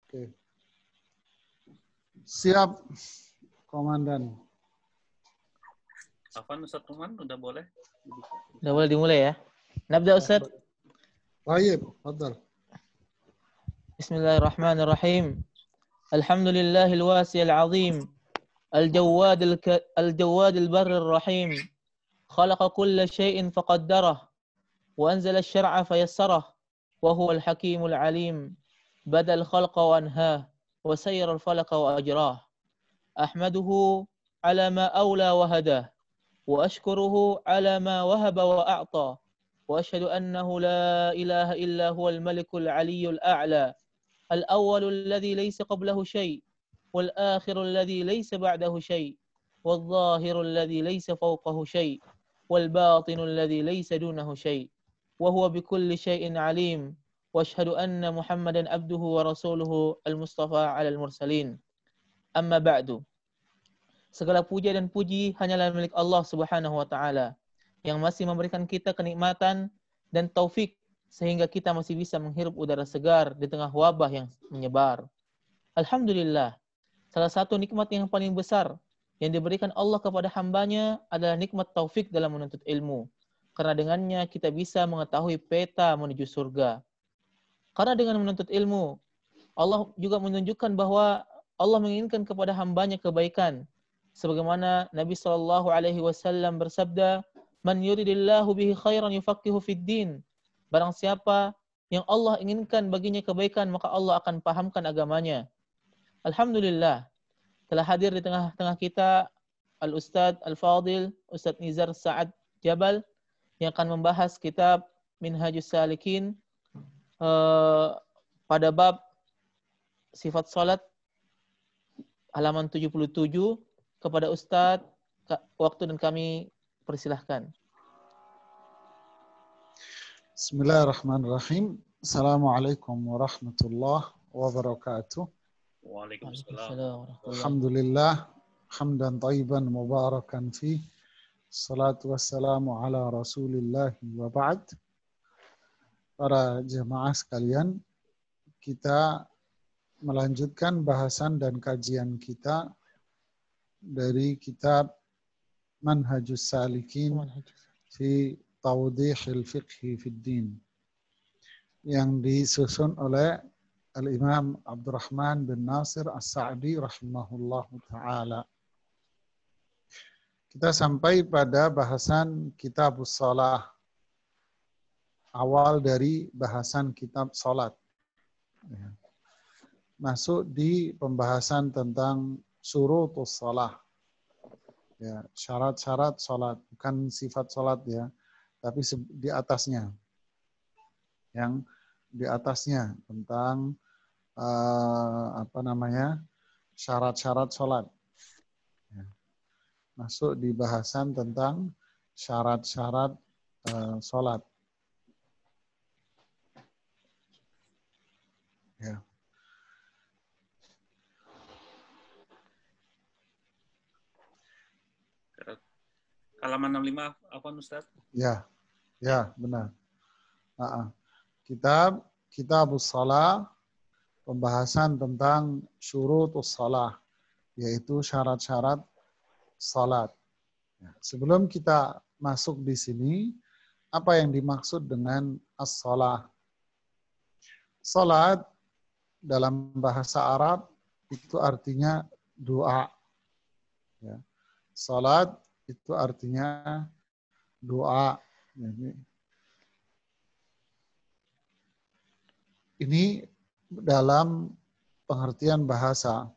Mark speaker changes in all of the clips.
Speaker 1: Oke. Siap, Komandan.
Speaker 2: Afan Ustaz Tuman, udah boleh?
Speaker 3: Udah boleh dimulai ya? Nabda Ustaz.
Speaker 1: Baik, fadal.
Speaker 3: Bismillahirrahmanirrahim. Alhamdulillahil wasi'il azim. الجواد البر الرحيم خلق كل شيء فقدره وأنزل الشرع فيسره وهو الحكيم العليم بدأ الخلق وأنهاه وسير الفلك وأجراه أحمده على ما أولى وهداه وأشكره على ما وهب وأعطى وأشهد أنه لا إله إلا هو الملك العلي الأعلى الأول الذي ليس قبله شيء والآخر الذي ليس بعده شيء والظاهر الذي ليس فوقه شيء والباطن الذي ليس دونه شيء وهو بكل شيء عليم واشهد أن محمدا عبده ورسوله المصطفى على المرسلين أما بعد. Segala puja dan puji hanyalah milik Allah Subhanahu wa taala yang masih memberikan kita kenikmatan dan taufik sehingga kita masih bisa menghirup udara segar di tengah wabah yang menyebar. Alhamdulillah. Salah satu nikmat yang paling besar yang diberikan Allah kepada hambanya adalah nikmat taufik dalam menuntut ilmu. Karena dengannya kita bisa mengetahui peta menuju surga. Karena dengan menuntut ilmu, Allah juga menunjukkan bahwa Allah menginginkan kepada hambanya kebaikan. Sebagaimana Nabi SAW bersabda, "Man yuridillahu bihi khairan yufaqihu fid din." Barang siapa yang Allah inginkan baginya kebaikan, maka Allah akan pahamkan agamanya. Alhamdulillah, telah hadir di tengah-tengah kita Al-Ustadz Al-Fadil, Ustadz Nizar Sa'ad Jabal, yang akan membahas kitab Minhajus Salikin pada bab sifat salat halaman 77. Kepada Ustadz, waktu dan kami persilahkan.
Speaker 1: Bismillahirrahmanirrahim. Assalamualaikum warahmatullahi wabarakatuh.
Speaker 2: Waalaikumsalam.
Speaker 1: Alhamdulillah, hamdan tayyiban mubarakan fi. Salatu wassalamu ala Rasulillah wa ba'd. Para jemaah sekalian, kita melanjutkan bahasan dan kajian kita dari kitab Manhajus Salikin fi Tawdihil Fiqhi fid Din yang disusun oleh Al-Imam Abdurrahman bin Nasir As-Sa'di rahimahullahu ta'ala. Kita sampai pada bahasan Kitabus Shalah. Awal dari bahasan kitab salat. Masuk di pembahasan tentang syurutus shalah. Ya, syarat-syarat salat, bukan sifat salat ya, tapi di atasnya. Yang di atasnya tentang syarat-syarat salat. Ya. Masuk di bahasan tentang syarat-syarat salat. Ya.
Speaker 2: Halaman 65 apa Ustaz?
Speaker 1: Ya, benar. Kitabus Shalah, pembahasan tentang syurutus shalah, yaitu syarat-syarat salat. Ya, sebelum kita masuk di sini, apa yang dimaksud dengan as-shalah? Salat dalam bahasa Arab itu artinya doa. Ya. Salat itu artinya doa. Ini dalam pengertian bahasa.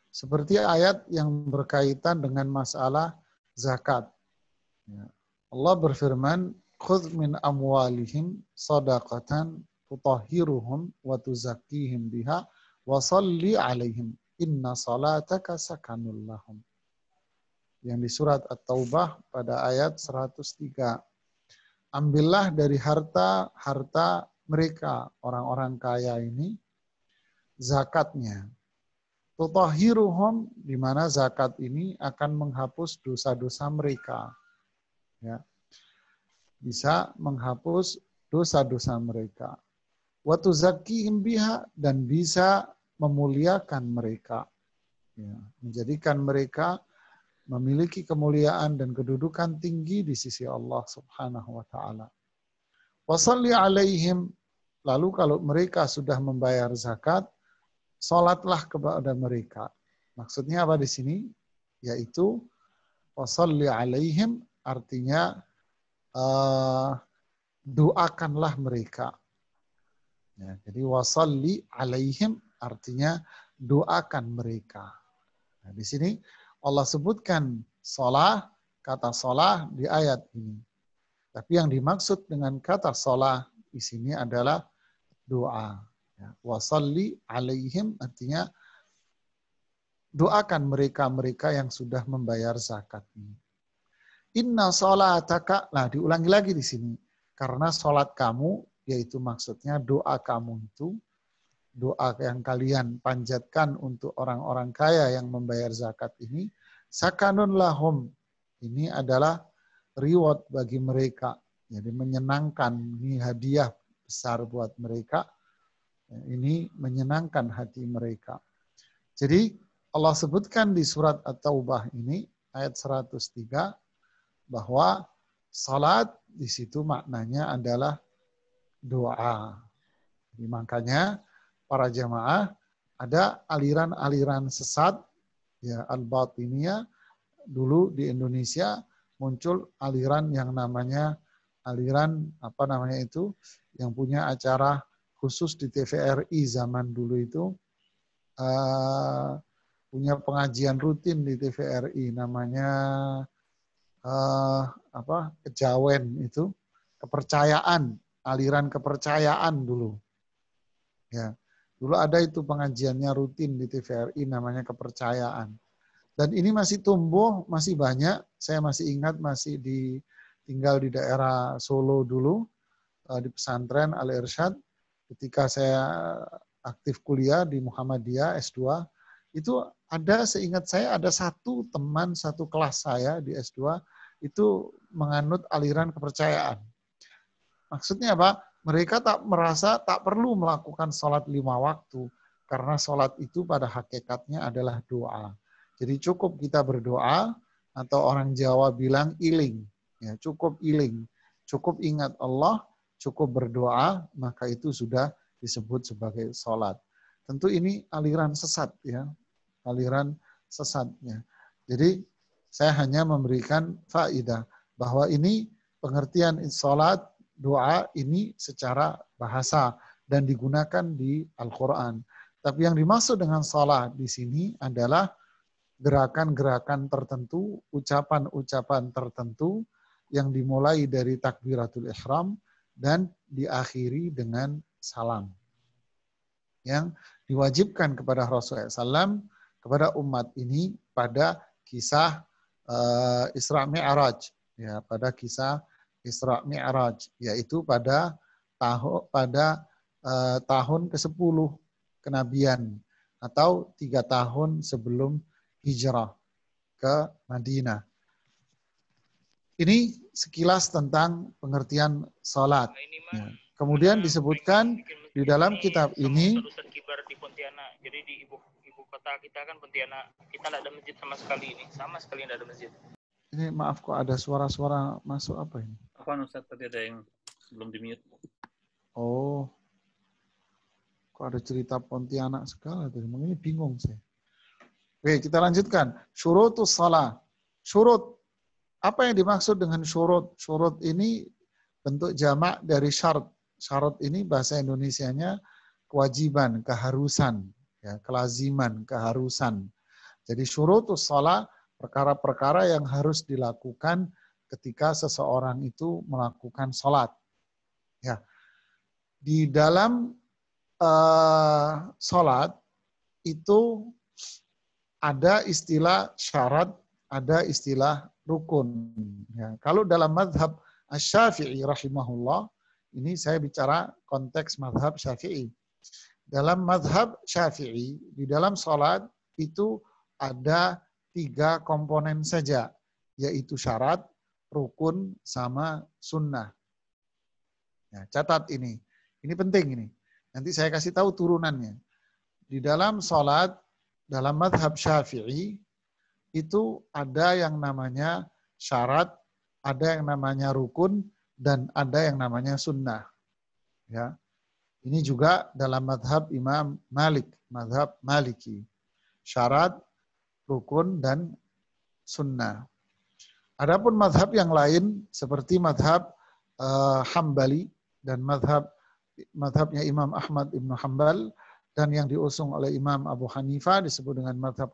Speaker 1: Seperti ayat yang berkaitan dengan masalah zakat. Allah berfirman, "Khudz min amwalihim shadaqatan tutahhiruhum wa tuzakkihim biha wa shalli 'alaihim inna salataka sakanul lahum." Yang di surat At-Taubah pada ayat 103. Ambillah dari harta mereka, orang-orang kaya ini, zakatnya. Tutahhiruhum, di mana zakat ini akan menghapus dosa-dosa mereka. Ya. Bisa menghapus dosa-dosa mereka. Wa tuzakkihim biha, dan bisa memuliakan mereka, ya, menjadikan mereka memiliki kemuliaan dan kedudukan tinggi di sisi Allah Subhanahu wa taala. Wassalli alaihim, lalu kalau mereka sudah membayar zakat, salatlah kepada mereka. Maksudnya apa di sini? Yaitu wassalli alaihim artinya doakanlah mereka. Ya, jadi wassalli alaihim artinya doakan mereka. Nah, di sini Allah sebutkan shalah, kata shalah di ayat ini. Tapi yang dimaksud dengan kata shalah di sini adalah doa. Ya, wassalli alaihim artinya doakan mereka-mereka yang sudah membayar zakat ini. Inna sholataka, nah diulangi lagi di sini. Karena sholat kamu, yaitu maksudnya doa kamu itu, doa yang kalian panjatkan untuk orang-orang kaya yang membayar zakat ini, sakanun lahum, ini adalah reward bagi mereka. Jadi menyenangkan, ini hadiah besar buat mereka. Ini menyenangkan hati mereka. Jadi Allah sebutkan di surat At-Taubah ini, ayat 103, bahwa salat di situ maknanya adalah doa. Jadi makanya para jamaah ada aliran-aliran sesat, ya al-batiniyah, dulu di Indonesia muncul aliran yang namanya aliran yang punya acara khusus di TVRI zaman dulu itu, punya pengajian rutin di TVRI namanya kejawen itu, kepercayaan, aliran kepercayaan dulu. Ya, dulu ada itu pengajiannya rutin di TVRI namanya kepercayaan. Dan ini masih tumbuh, masih banyak. Saya masih ingat tinggal di daerah Solo dulu, di pesantren Al-Irsyad. Ketika saya aktif kuliah di Muhammadiyah S2, itu seingat saya ada satu teman satu kelas saya di S2 itu menganut aliran kepercayaan. Maksudnya apa? Mereka merasa tak perlu melakukan sholat 5 waktu karena sholat itu pada hakikatnya adalah doa. Jadi cukup kita berdoa, atau orang Jawa bilang iling, ya cukup iling, cukup ingat Allah, cukup berdoa, maka itu sudah disebut sebagai sholat. Tentu ini aliran sesat, ya, aliran sesatnya. Jadi saya hanya memberikan faedah bahwa ini pengertian sholat, doa ini secara bahasa dan digunakan di Al-Quran. Tapi yang dimaksud dengan sholat di sini adalah gerakan-gerakan tertentu, ucapan-ucapan tertentu yang dimulai dari takbiratul ihram dan diakhiri dengan salam. Yang diwajibkan kepada Rasulullah SAW, kepada umat ini pada kisah Isra Mi'raj, ya, pada kisah Isra Mi'raj, yaitu pada tahun ke-10 kenabian atau 3 tahun sebelum hijrah ke Madinah. Ini sekilas tentang pengertian salat. Ya. Kemudian disebutkan di dalam kitab ini,
Speaker 3: jadi di ibu kota kita kan Pontianak, kita tidak ada masjid sama sekali ini, sama sekali tidak ada masjid.
Speaker 1: Ini maaf kok ada suara-suara masuk apa ini?
Speaker 2: Apa Ustaz, tadi ada yang belum di-mute.
Speaker 1: Oh, kok ada cerita Pontianak segala tadi? Mungkin ini bingung saya. Oke, kita lanjutkan. Syurutus shalah. Syurut. Apa yang dimaksud dengan syurut? Syurut ini bentuk jamak dari syarat. Syarat ini bahasa Indonesianya kewajiban, keharusan, ya, kelaziman, keharusan. Jadi syurutus shalah, perkara-perkara yang harus dilakukan ketika seseorang itu melakukan sholat. Ya. Di dalam sholat itu ada istilah syarat, ada istilah rukun. Ya, kalau dalam mazhab Asy-Syafi'i rahimahullah, ini saya bicara konteks mazhab Syafi'i. Dalam mazhab Syafi'i, di dalam sholat itu ada 3 komponen saja, yaitu syarat, rukun, sama sunnah. Ya, catat ini penting ini. Nanti saya kasih tahu turunannya. di dalam sholat, dalam madhab Syafi'i, itu ada yang namanya syarat, ada yang namanya rukun, dan ada yang namanya sunnah. Ya. Ini juga dalam madhab Imam Malik, madhab Maliki. Syarat, rukun, dan sunnah. Adapun madhab yang lain, seperti madhab Hambali, dan madhabnya Imam Ahmad Ibn Hanbal, dan yang diusung oleh Imam Abu Hanifah disebut dengan madhab.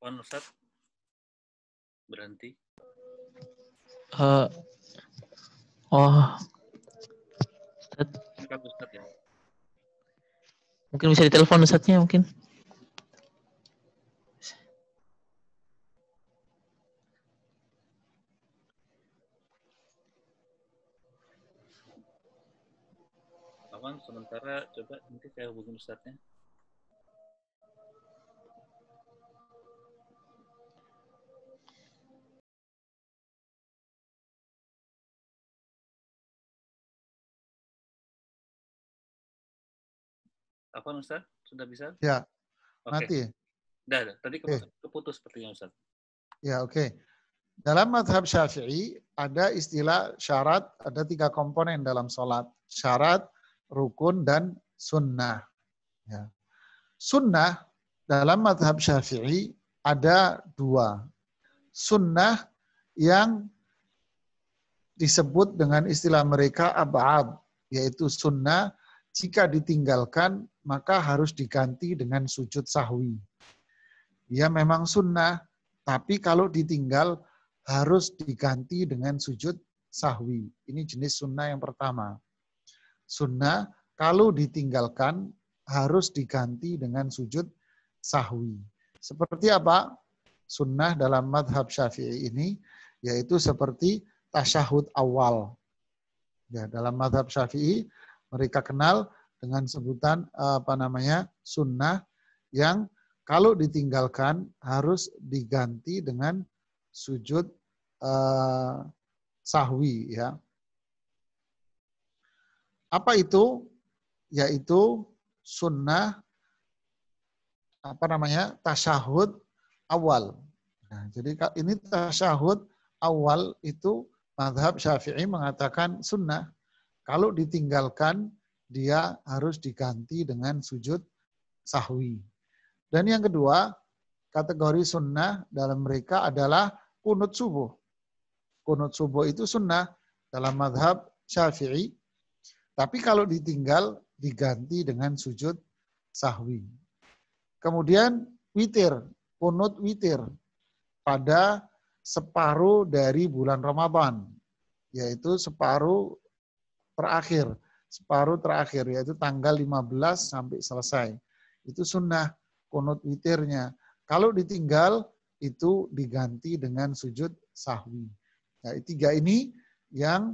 Speaker 2: Apaan Ustaz? Berhenti. Ustaz ya.
Speaker 3: Mungkin bisa ditelepon Ustaznya mungkin.
Speaker 2: Awan, sementara coba nanti saya hubungin Ustaznya. Apa Ustaz? Sudah bisa?
Speaker 1: Ya,
Speaker 2: Oke.
Speaker 1: mati.
Speaker 2: Udah. Tadi keputus sepertinya Ustaz.
Speaker 1: Ya, oke. Dalam madhab Syafi'i ada istilah syarat, ada 3 komponen dalam sholat. Syarat, rukun, dan sunnah. Ya. Sunnah dalam madhab Syafi'i ada 2. Sunnah yang disebut dengan istilah mereka ab'ab, yaitu sunnah jika ditinggalkan maka harus diganti dengan sujud sahwi. Ya memang sunnah, tapi kalau ditinggal harus diganti dengan sujud sahwi. Ini jenis sunnah yang pertama. Sunnah kalau ditinggalkan harus diganti dengan sujud sahwi. Seperti apa? Sunnah dalam madhab Syafi'i ini yaitu seperti tasyahud awal. Ya, dalam madhab Syafi'i mereka kenal dengan sebutan sunnah yang kalau ditinggalkan harus diganti dengan sujud sahwi. Ya. Apa itu? Yaitu sunnah tasyahud awal. Nah, jadi ini tasyahud awal itu madhab Syafi'i mengatakan sunnah. Kalau ditinggalkan dia harus diganti dengan sujud sahwi. Dan yang kedua, kategori sunnah dalam mereka adalah kunut subuh. Kunut subuh itu sunnah dalam madhab Syafi'i. Tapi kalau ditinggal diganti dengan sujud sahwi. Kemudian witir, kunut witir pada separuh dari bulan Ramadan, yaitu separuh terakhir, yaitu tanggal 15 sampai selesai. Itu sunnah kunut witirnya. Kalau ditinggal, itu diganti dengan sujud sahwi. Nah, 3 ini yang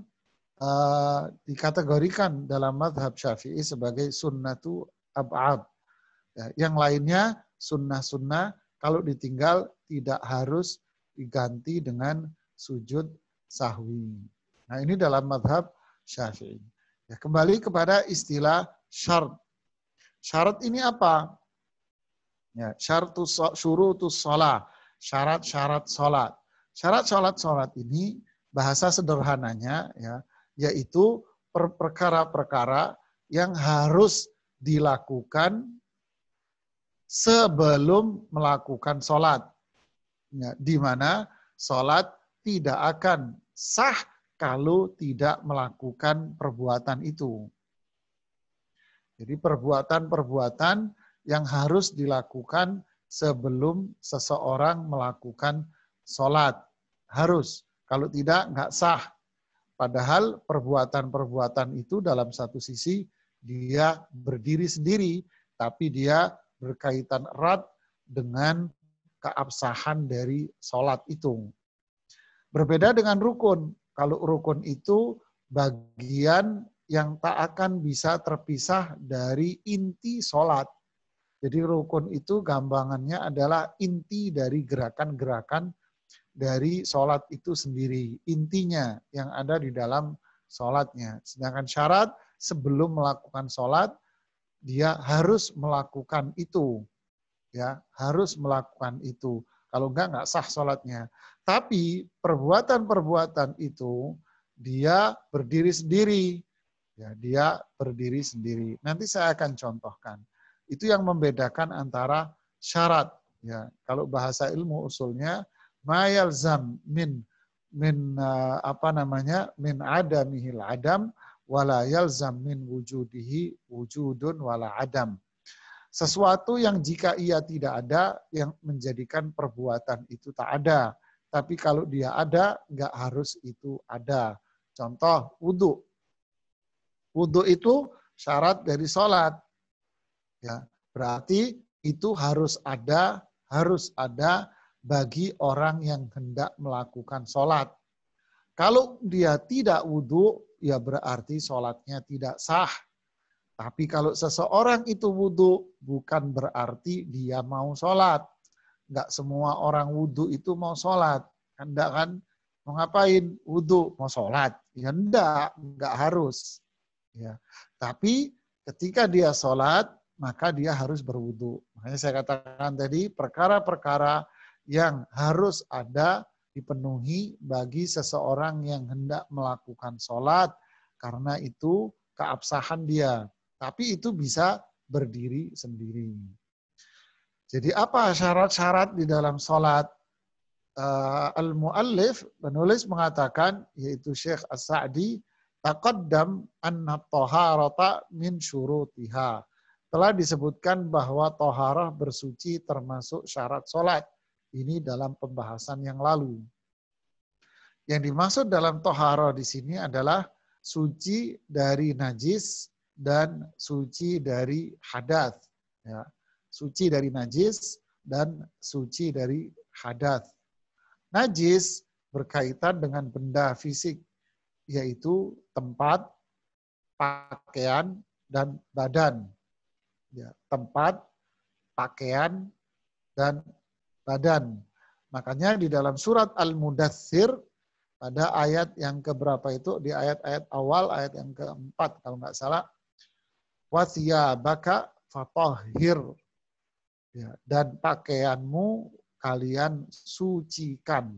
Speaker 1: dikategorikan dalam madhab Syafi'i sebagai sunnatu ab'ab. Ya, yang lainnya sunnah-sunnah kalau ditinggal tidak harus diganti dengan sujud sahwi. Nah, ini dalam madhab Syafi'i. Ya, kembali kepada istilah syarat. Syarat ini apa? Ya, syurutus shalah, syarat-syarat salat. Syarat-syarat salat ini bahasa sederhananya ya, yaitu perkara-perkara yang harus dilakukan sebelum melakukan salat. Ya, di mana salat tidak akan sah kalau tidak melakukan perbuatan itu. Jadi perbuatan-perbuatan yang harus dilakukan sebelum seseorang melakukan salat. Harus. Kalau tidak, nggak sah. Padahal perbuatan-perbuatan itu dalam satu sisi dia berdiri sendiri, tapi dia berkaitan erat dengan keabsahan dari salat itu. Berbeda dengan rukun. Kalau rukun itu bagian yang tak akan bisa terpisah dari inti salat. Jadi rukun itu gampangannya adalah inti dari gerakan-gerakan dari sholat itu sendiri. Intinya yang ada di dalam sholatnya. Sedangkan syarat sebelum melakukan sholat, dia harus melakukan itu. Ya, harus melakukan itu. Kalau enggak sah sholatnya. Tapi perbuatan-perbuatan itu dia berdiri sendiri. Ya, dia berdiri sendiri. Nanti saya akan contohkan. Itu yang membedakan antara syarat. Ya, kalau bahasa ilmu usulnya, ma yalzam min adamihil adam wala yalzam min wujudihi wujudun wala adam. Sesuatu yang jika ia tidak ada, yang menjadikan perbuatan itu tak ada. Tapi kalau dia ada, nggak harus itu ada. Contoh, wudhu. Wudhu itu syarat dari sholat. Ya, berarti itu harus ada bagi orang yang hendak melakukan sholat. Kalau dia tidak wudhu, ya berarti sholatnya tidak sah. Tapi kalau seseorang itu wudhu, bukan berarti dia mau sholat. Enggak semua orang wudhu itu mau sholat. Enggak kan? Mau ngapain? Wudhu, mau sholat. Ya enggak harus. Ya. Tapi ketika dia sholat, maka dia harus berwudhu. Makanya saya katakan tadi, perkara-perkara yang harus ada dipenuhi bagi seseorang yang hendak melakukan sholat, karena itu keabsahan dia. Tapi itu bisa berdiri sendiri. Jadi apa syarat-syarat di dalam sholat? Al-Mu'allif, penulis mengatakan, yaitu Syekh As-Sa'di, taqaddam anna taharata min syurutiha. Telah disebutkan bahwa taharah bersuci termasuk syarat sholat. Ini dalam pembahasan yang lalu. Yang dimaksud dalam taharah di sini adalah suci dari najis dan suci dari hadas. Ya. Suci dari najis dan suci dari hadas. Najis berkaitan dengan benda fisik, yaitu tempat, pakaian, dan badan. Ya, tempat, pakaian, dan badan. Makanya di dalam surat Al-Mudaththir, pada ayat yang keberapa itu, di ayat-ayat awal, ayat yang keempat kalau nggak salah, wathiyabaka fatahhir, ya, dan pakaianmu kalian sucikan,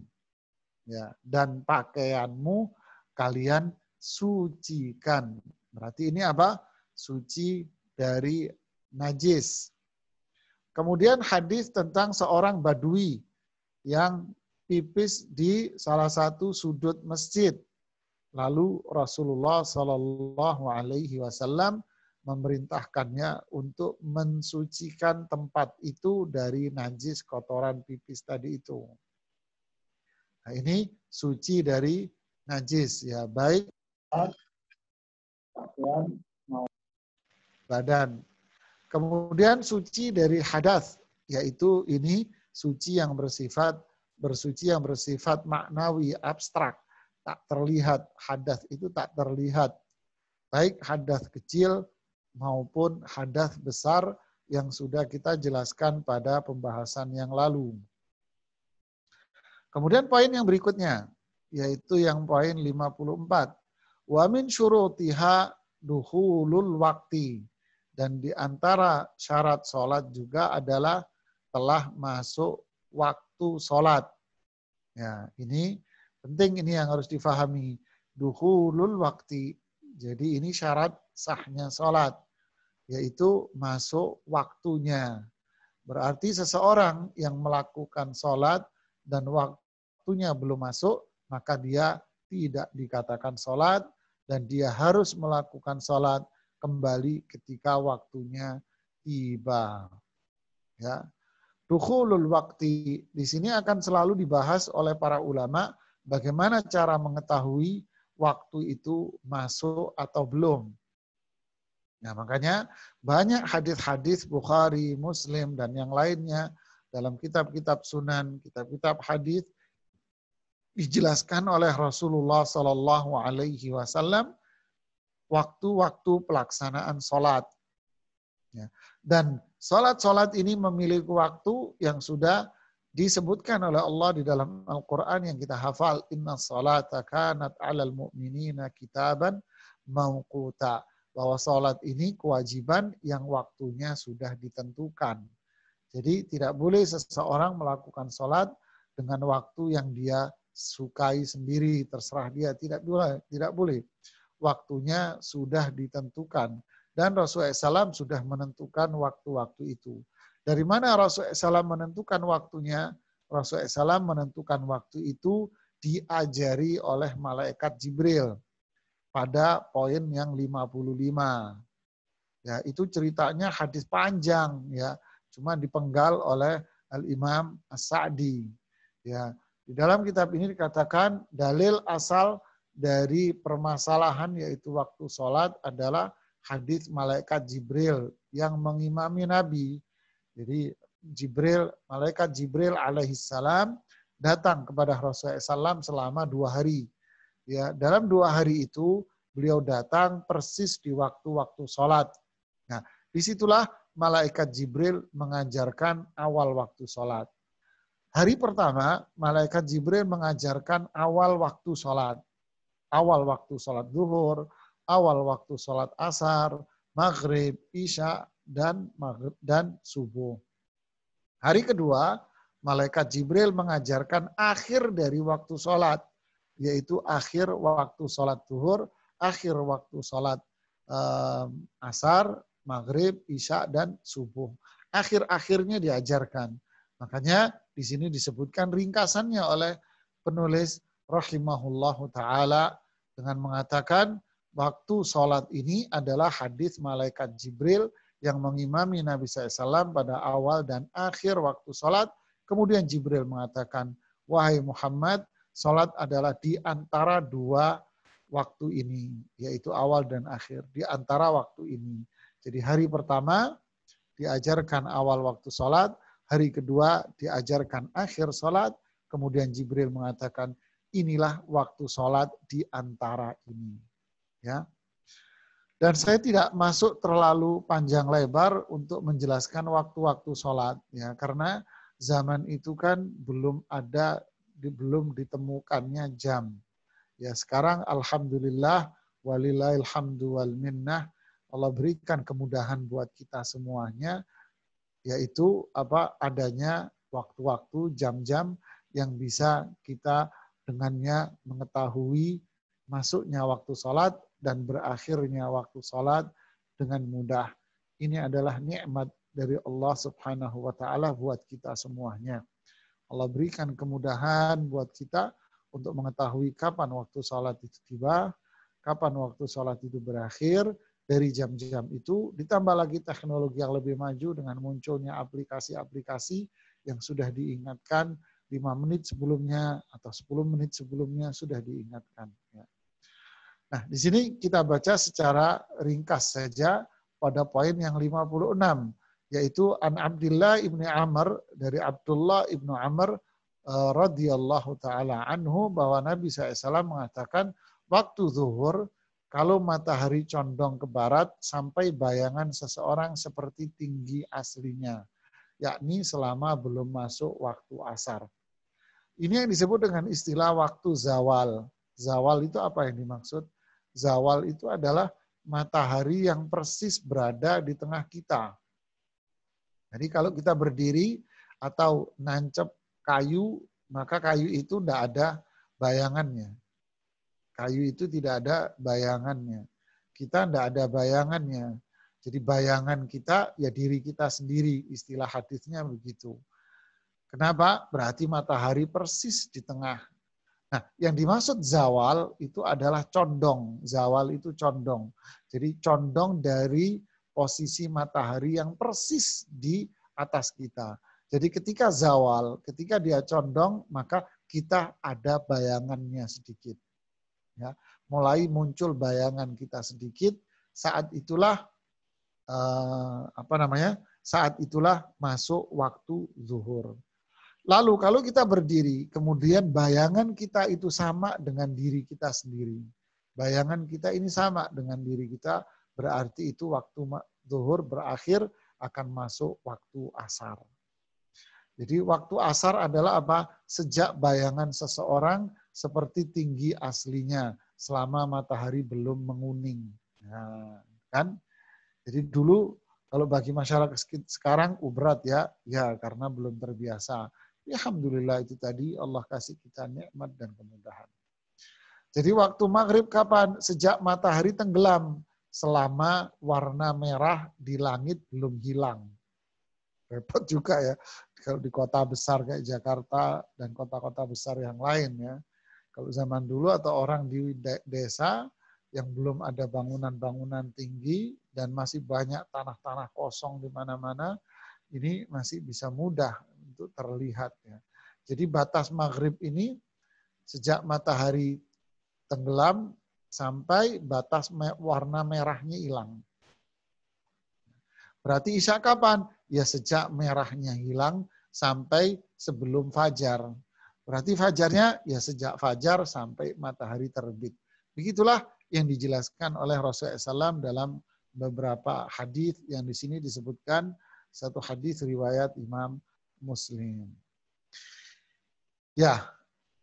Speaker 1: ya, dan pakaianmu kalian sucikan. Berarti ini apa? Suci dari najis. Kemudian hadis tentang seorang badui yang pipis di salah satu sudut masjid. Lalu Rasulullah Shallallahu Alaihi Wasallam memerintahkannya untuk mensucikan tempat itu dari najis kotoran pipis tadi itu. Nah, ini suci dari najis, ya, baik pakaian maupun badan. Kemudian suci dari hadas, yaitu ini suci yang bersifat maknawi, abstrak, tak terlihat. Hadas itu tak terlihat, baik hadas kecil maupun hadas besar yang sudah kita jelaskan pada pembahasan yang lalu. Kemudian poin yang berikutnya, yaitu yang poin 54. Wa min syurutiha dukhulul waqti. Dan di antara syarat sholat juga adalah telah masuk waktu sholat. Ya, ini penting, ini yang harus difahami. Dukhulul waqti. Jadi ini syarat sahnya sholat, yaitu masuk waktunya. Berarti seseorang yang melakukan sholat dan waktunya belum masuk, maka dia tidak dikatakan sholat, dan dia harus melakukan sholat kembali ketika waktunya tiba. Ya. Dukhulul waqti di sini akan selalu dibahas oleh para ulama bagaimana cara mengetahui waktu itu masuk atau belum. Nah, makanya banyak hadis-hadis Bukhari, Muslim, dan yang lainnya dalam kitab-kitab sunan, kitab-kitab hadis dijelaskan oleh Rasulullah Sallallahu Alaihi Wasallam waktu-waktu pelaksanaan sholat. Ya. Dan sholat-sholat ini memiliki waktu yang sudah Disebutkan oleh Allah di dalam Al-Quran yang kita hafal, inna salata kanat 'alal mu'minina kitaban mauquta, bahwa salat ini kewajiban yang waktunya sudah ditentukan. Jadi tidak boleh seseorang melakukan salat dengan waktu yang dia sukai sendiri, terserah dia, tidak boleh. Waktunya sudah ditentukan dan Rasulullah SAW sudah menentukan waktu-waktu itu. Dari mana Rasulullah SAW menentukan waktunya? Rasulullah SAW menentukan waktu itu diajari oleh malaikat Jibril pada poin yang 55. Ya, itu ceritanya hadis panjang ya, cuma dipenggal oleh Al-Imam As-Sa'di. Ya, di dalam kitab ini dikatakan dalil asal dari permasalahan yaitu waktu sholat adalah hadis malaikat Jibril yang mengimami Nabi. Jadi malaikat Jibril alaihissalam datang kepada Rasulullah SAW selama 2 hari. Ya, dalam 2 hari itu beliau datang persis di waktu-waktu sholat. Nah, disitulah malaikat Jibril mengajarkan awal waktu sholat. Hari pertama, malaikat Jibril mengajarkan awal waktu sholat. Awal waktu sholat zuhur, awal waktu sholat asar, maghrib, isya, dan subuh. Hari kedua, malaikat Jibril mengajarkan akhir dari waktu sholat, yaitu akhir waktu sholat zuhur, akhir waktu sholat asar, maghrib, isya, dan subuh. Akhir-akhirnya diajarkan. Makanya di sini disebutkan ringkasannya oleh penulis rahimahullahu ta'ala dengan mengatakan waktu sholat ini adalah hadis malaikat Jibril yang mengimami Nabi SAW pada awal dan akhir waktu sholat. Kemudian Jibril mengatakan, wahai Muhammad, sholat adalah di antara 2 waktu ini, yaitu awal dan akhir, di antara waktu ini. Jadi hari pertama diajarkan awal waktu sholat, hari kedua diajarkan akhir sholat, kemudian Jibril mengatakan, inilah waktu sholat di antara ini. Ya. Dan saya tidak masuk terlalu panjang lebar untuk menjelaskan waktu-waktu sholat, ya, karena zaman itu kan belum ditemukannya jam. Ya, sekarang alhamdulillah walillahil hamdu wal minnah, Allah berikan kemudahan buat kita semuanya, yaitu adanya waktu-waktu, jam-jam yang bisa kita dengannya mengetahui masuknya waktu sholat dan berakhirnya waktu sholat dengan mudah. Ini adalah nikmat dari Allah Subhanahu wa ta'ala buat kita semuanya. Allah berikan kemudahan buat kita untuk mengetahui kapan waktu sholat itu tiba, kapan waktu sholat itu berakhir. Dari jam-jam itu ditambah lagi teknologi yang lebih maju dengan munculnya aplikasi-aplikasi yang sudah diingatkan 5 menit sebelumnya atau 10 menit sebelumnya sudah diingatkan. Nah, di sini kita baca secara ringkas saja pada poin yang 56, yaitu an Abdullah ibni Amr, dari Abdullah ibnu Amr radhiyallahu ta'ala anhu, bahwa Nabi SAW mengatakan waktu zuhur, kalau matahari condong ke barat sampai bayangan seseorang seperti tinggi aslinya, yakni selama belum masuk waktu asar. Ini yang disebut dengan istilah waktu zawal. Zawal itu apa yang dimaksud? Zawal itu adalah matahari yang persis berada di tengah kita. Jadi kalau kita berdiri atau nancep kayu, maka kayu itu tidak ada bayangannya. Kayu itu tidak ada bayangannya. Kita tidak ada bayangannya. Jadi bayangan kita ya diri kita sendiri. Istilah hadisnya begitu. Kenapa? Berarti matahari persis di tengah. Nah, yang dimaksud zawal itu adalah condong. Zawal itu condong. Jadi condong dari posisi matahari yang persis di atas kita. Jadi ketika zawal, ketika dia condong, maka kita ada bayangannya sedikit. Ya, mulai muncul bayangan kita sedikit, saat itulah saat itulah masuk waktu zuhur. Lalu kalau kita berdiri, kemudian bayangan kita itu sama dengan diri kita sendiri. Bayangan kita ini sama dengan diri kita, berarti itu waktu zuhur berakhir akan masuk waktu asar. Jadi waktu asar adalah apa? Sejak bayangan seseorang seperti tinggi aslinya selama matahari belum menguning. Nah, kan? Jadi dulu kalau bagi masyarakat sekarang berat ya karena belum terbiasa. Ya, alhamdulillah itu tadi Allah kasih kita nikmat dan kemudahan. Jadi waktu maghrib kapan? Sejak matahari tenggelam selama warna merah di langit belum hilang. Repot juga ya kalau di kota besar kayak Jakarta dan kota-kota besar yang lain ya. Kalau zaman dulu atau orang di desa yang belum ada bangunan-bangunan tinggi dan masih banyak tanah-tanah kosong di mana-mana, ini masih bisa mudah untuk terlihat ya. Jadi batas maghrib ini sejak matahari tenggelam sampai batas warna merahnya hilang. Berarti isya kapan? Ya sejak merahnya hilang sampai sebelum fajar. Berarti fajarnya ya sejak fajar sampai matahari terbit. Begitulah yang dijelaskan oleh Rasulullah SAW dalam beberapa hadis yang di sini disebutkan satu hadis riwayat Imam Muslim. Ya,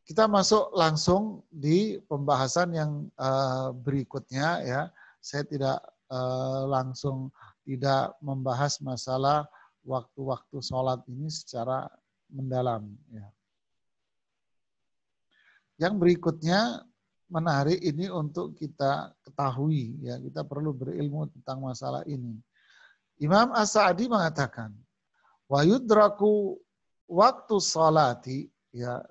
Speaker 1: kita masuk langsung di pembahasan yang berikutnya ya. Saya tidak langsung tidak membahas masalah waktu-waktu sholat ini secara mendalam. Ya. Yang berikutnya menarik ini untuk kita ketahui, ya kita perlu berilmu tentang masalah ini. Imam As-Sa'di mengatakan, wa yudraku waktu sholati, ya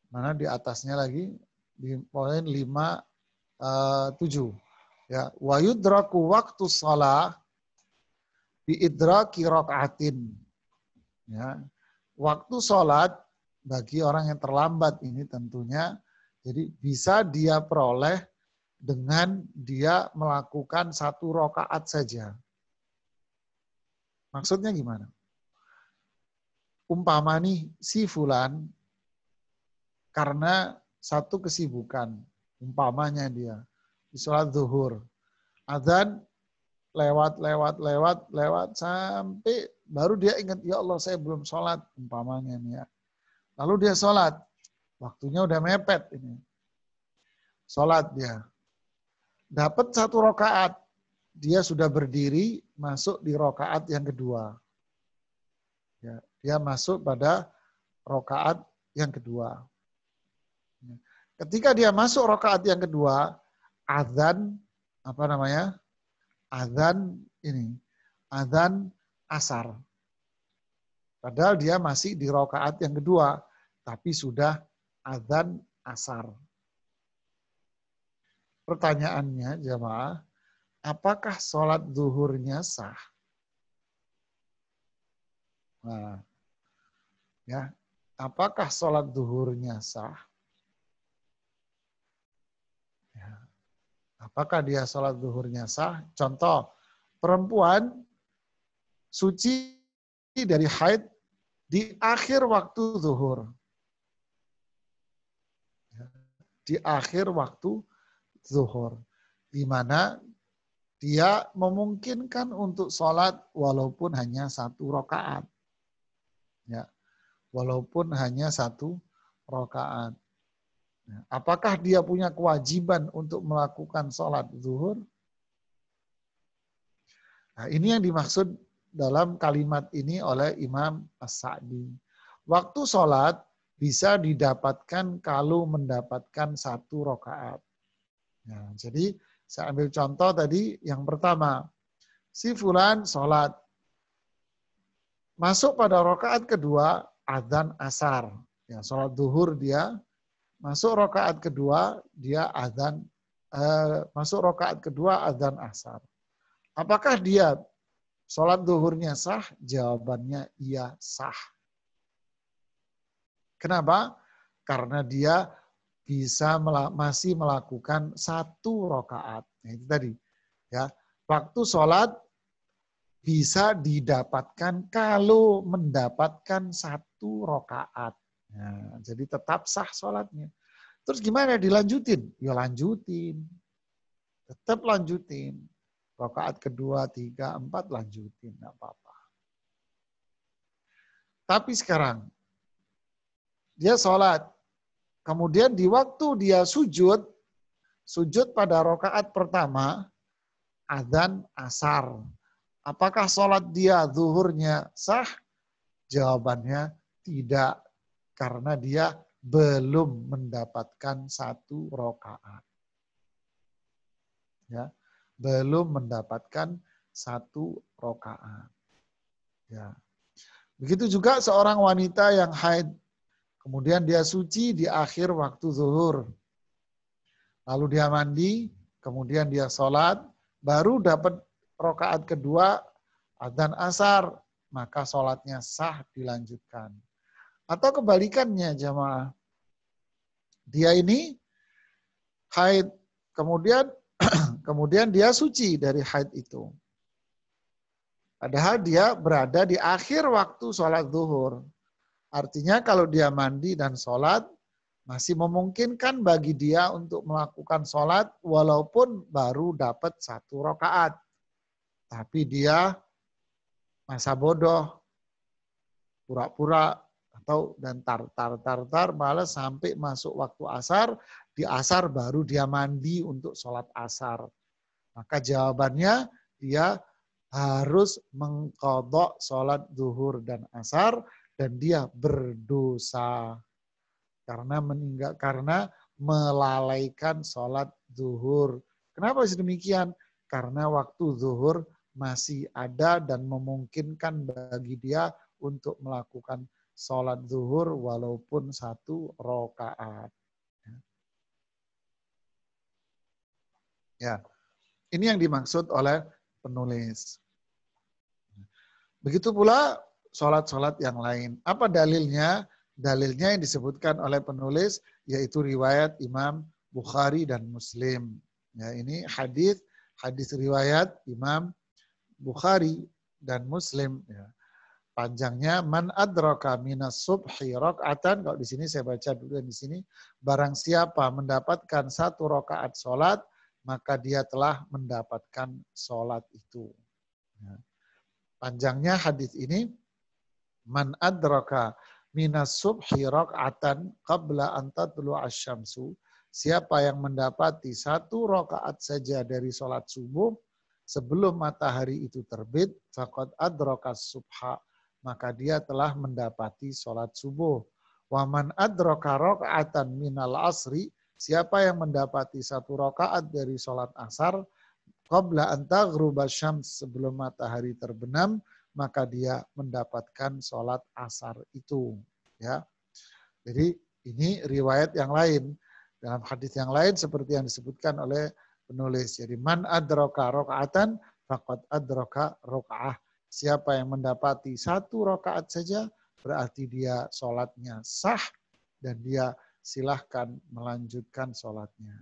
Speaker 1: mana di atasnya lagi di poin 5.7. Ya, wa yudraku waktu shalah bi idraki rakaatin. Ya. Waktu sholat bagi orang yang terlambat ini tentunya jadi bisa dia peroleh dengan dia melakukan 1 rakaat saja. Maksudnya gimana? Umpama nih si fulan karena satu kesibukan, umpamanya dia di sholat zuhur, adzan lewat sampai baru dia ingat, ya Allah saya belum sholat, umpamanya nih ya. Lalu dia sholat, waktunya udah mepet ini. Sholat dia. Dapat 1 rakaat, dia sudah berdiri masuk di rakaat yang kedua. Ya, dia masuk pada rakaat yang kedua. Ketika dia masuk rakaat yang kedua, adzan adzan asar. Padahal dia masih di rakaat yang kedua, tapi sudah adzan asar. Pertanyaannya jamaah, apakah sholat zuhurnya sah? Nah, ya, apakah sholat zuhurnya sah? Ya. Apakah dia sholat zuhurnya sah? Contoh, perempuan suci dari haid di akhir waktu zuhur. Di akhir waktu zuhur. Di mana dia memungkinkan untuk sholat walaupun hanya 1 rakaat. Ya, walaupun hanya 1 rakaat. Apakah dia punya kewajiban untuk melakukan sholat zuhur? Nah, ini yang dimaksud dalam kalimat ini oleh Imam As-Sa'di. Waktu sholat bisa didapatkan kalau mendapatkan 1 rakaat. Nah, jadi saya ambil contoh tadi yang pertama. Si fulan sholat. Masuk pada rakaat kedua, adzan asar. Ya, sholat zuhur dia. Masuk rakaat kedua, dia adzan adzan asar. Apakah dia sholat zuhurnya sah? Jawabannya iya sah. Kenapa? Karena dia masih melakukan 1 rakaat. Nah, itu tadi. Ya, waktu sholat bisa didapatkan kalau mendapatkan 1 rakaat. Nah, jadi tetap sah sholatnya. Terus gimana dilanjutin? Ya lanjutin. Tetap lanjutin. Rakaat kedua, 3, 4 lanjutin. Nggak apa-apa. Tapi sekarang, dia sholat. Kemudian di waktu dia sujud pada rakaat pertama, adzan asar. Apakah sholat dia zuhurnya sah? Jawabannya tidak. Karena dia belum mendapatkan 1 rakaat. Ya, belum mendapatkan 1 rakaat. Ya. Begitu juga seorang wanita yang haid. Kemudian dia suci di akhir waktu zuhur. Lalu dia mandi, kemudian dia sholat, baru dapat rakaat kedua, adzan asar, maka sholatnya sah dilanjutkan. Atau kebalikannya jamaah. Dia ini haid, kemudian dia suci dari haid itu. Padahal dia berada di akhir waktu sholat zuhur. Artinya kalau dia mandi dan sholat, masih memungkinkan bagi dia untuk melakukan sholat walaupun baru dapat 1 rakaat. Tapi dia masa bodoh, pura-pura, dan tar malah sampai masuk waktu asar, di asar baru dia mandi untuk sholat asar. Maka jawabannya dia harus mengqadha sholat zuhur dan asar dan dia berdosa karena melalaikan sholat zuhur. Kenapa demikian? Karena waktu zuhur masih ada dan memungkinkan bagi dia untuk melakukan sholat zuhur walaupun 1 rakaat. Ya, ini yang dimaksud oleh penulis. Begitu pula sholat-sholat yang lain. Apa dalilnya? Dalilnya yang disebutkan oleh penulis yaitu riwayat Imam Bukhari dan Muslim. Ya, ini hadis riwayat Imam Bukhari dan Muslim. Ya. Panjangnya man adraka minas subhi raka'atan. Kalau di sini saya baca dulu di sini. Barang siapa mendapatkan 1 rakaat sholat, maka dia telah mendapatkan sholat itu. Ya. Panjangnya hadis ini, man adraka minas subhi raka'atan qabla an tatlu'a asy-syamsu. Siapa yang mendapati 1 rakaat saja dari sholat subuh sebelum matahari itu terbit, faqad adraka subha, maka dia telah mendapati sholat subuh. Wa man adraka raka'atan minal asri, siapa yang mendapati 1 rakaat dari sholat asar, qabla an taghruba syams, sebelum matahari terbenam, maka dia mendapatkan sholat asar itu. Ya. Jadi ini riwayat yang lain. Dalam hadis yang lain seperti yang disebutkan oleh penulis. Jadi man adraka rakaatan faqad adraka raka'ah. Siapa yang mendapati 1 rakaat saja berarti dia sholatnya sah dan dia silahkan melanjutkan sholatnya.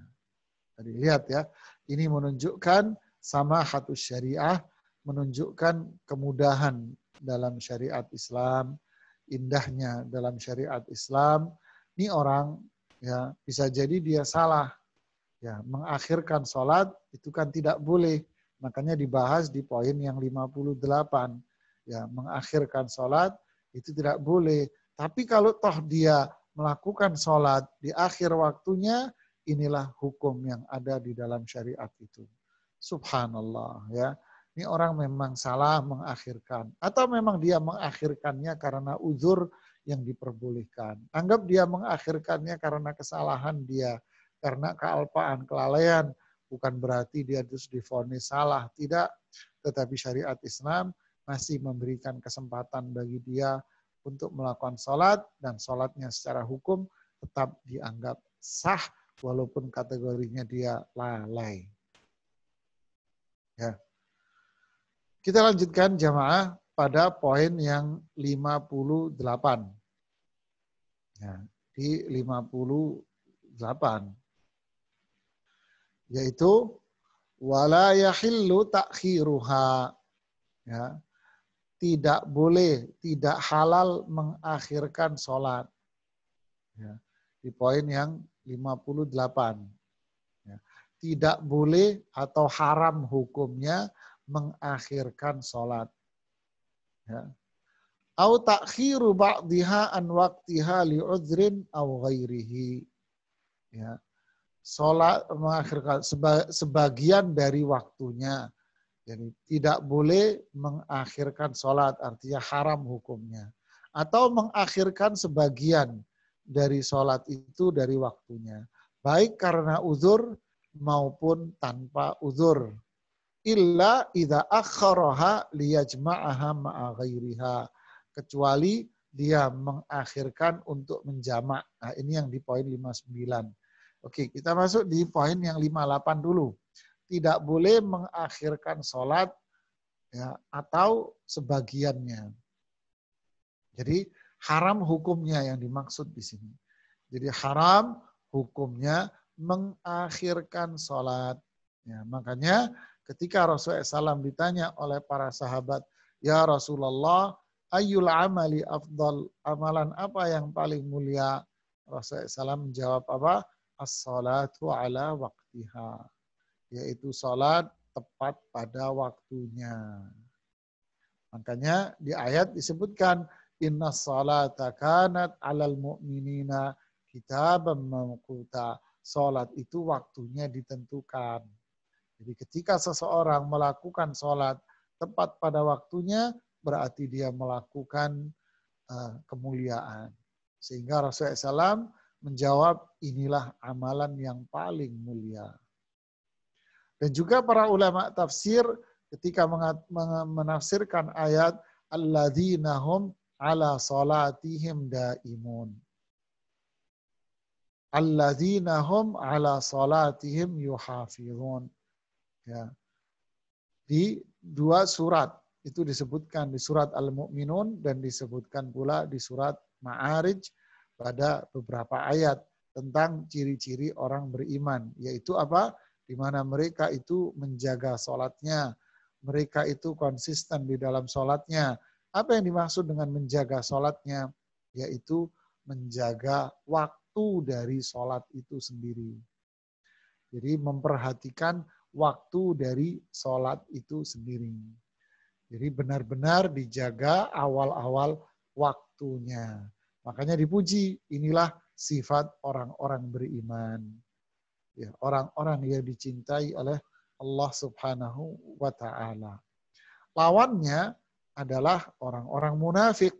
Speaker 1: Jadi lihat ya, ini menunjukkan samahatus syariah, menunjukkan kemudahan dalam syariat Islam, indahnya dalam syariat Islam. Ini orang ya bisa jadi dia salah, ya mengakhirkan sholat itu kan tidak boleh. Makanya dibahas di poin yang 58. Ya, mengakhirkan sholat itu tidak boleh. Tapi kalau toh dia melakukan sholat di akhir waktunya, inilah hukum yang ada di dalam syariat itu. Subhanallah ya. Ini orang memang salah mengakhirkan. Atau memang dia mengakhirkannya karena uzur yang diperbolehkan. Anggap dia mengakhirkannya karena kesalahan dia. Karena kealpaan, kelalaian. Bukan berarti dia terus divonis salah. Tidak. Tetapi syariat Islam masih memberikan kesempatan bagi dia untuk melakukan sholat. Dan sholatnya secara hukum tetap dianggap sah. Walaupun kategorinya dia lalai. Ya. Kita lanjutkan jamaah pada poin yang 58. Ya, di 58. Yaitu wala yahillu ta'khiruha. Ya. Tidak boleh, tidak halal mengakhirkan sholat. Ya. Di poin yang 58. Ya. Tidak boleh atau haram hukumnya mengakhirkan sholat. Ya. Au ta'khiru ba'dhiha an waqtiha li'udhrin aw ghairihi. Ya. Salat mengakhirkan sebagian dari waktunya. Jadi tidak boleh mengakhirkan salat, artinya haram hukumnya. Atau mengakhirkan sebagian dari salat itu dari waktunya. Baik karena uzur maupun tanpa uzur. Illa idza akhkharaha liyajma'aha ma'a ghairiha. Kecuali dia mengakhirkan untuk menjamak. Nah, ini yang di poin 59. Oke, kita masuk di poin yang 58 dulu. Tidak boleh mengakhirkan sholat ya, atau sebagiannya. Jadi haram hukumnya yang dimaksud di sini. Jadi haram hukumnya mengakhirkan sholat. Ya, makanya ketika Rasulullah SAW ditanya oleh para sahabat, ya Rasulullah, ayyul amali afdal, amalan apa yang paling mulia? Rasulullah SAW menjawab apa? As-salatu ala waqtiha, yaitu salat tepat pada waktunya. Makanya di ayat disebutkan inna salata kanat 'alal mu'minina kitaban mawquta. Salat itu waktunya ditentukan. Jadi ketika seseorang melakukan salat tepat pada waktunya, berarti dia melakukan kemuliaan. Sehingga Rasulullah SAW menjawab, inilah amalan yang paling mulia. Dan juga para ulama tafsir ketika menafsirkan ayat alladzina hum ala salatihim daimun. Alladzina hum ala salatihim yuhafizun. Ya. Di dua surat itu disebutkan, di surat Al-Mu'minun dan disebutkan pula di surat Ma'arij pada beberapa ayat tentang ciri-ciri orang beriman, yaitu apa? Di mana mereka itu menjaga sholatnya, mereka itu konsisten di dalam sholatnya. Apa yang dimaksud dengan menjaga sholatnya? Yaitu menjaga waktu dari sholat itu sendiri. Jadi memperhatikan waktu dari sholat itu sendiri. Jadi benar-benar dijaga awal-awal waktunya. Makanya dipuji, inilah sifat orang-orang beriman. Ya, orang-orang yang dicintai oleh Allah Subhanahu wa ta'ala. Lawannya adalah orang-orang munafik.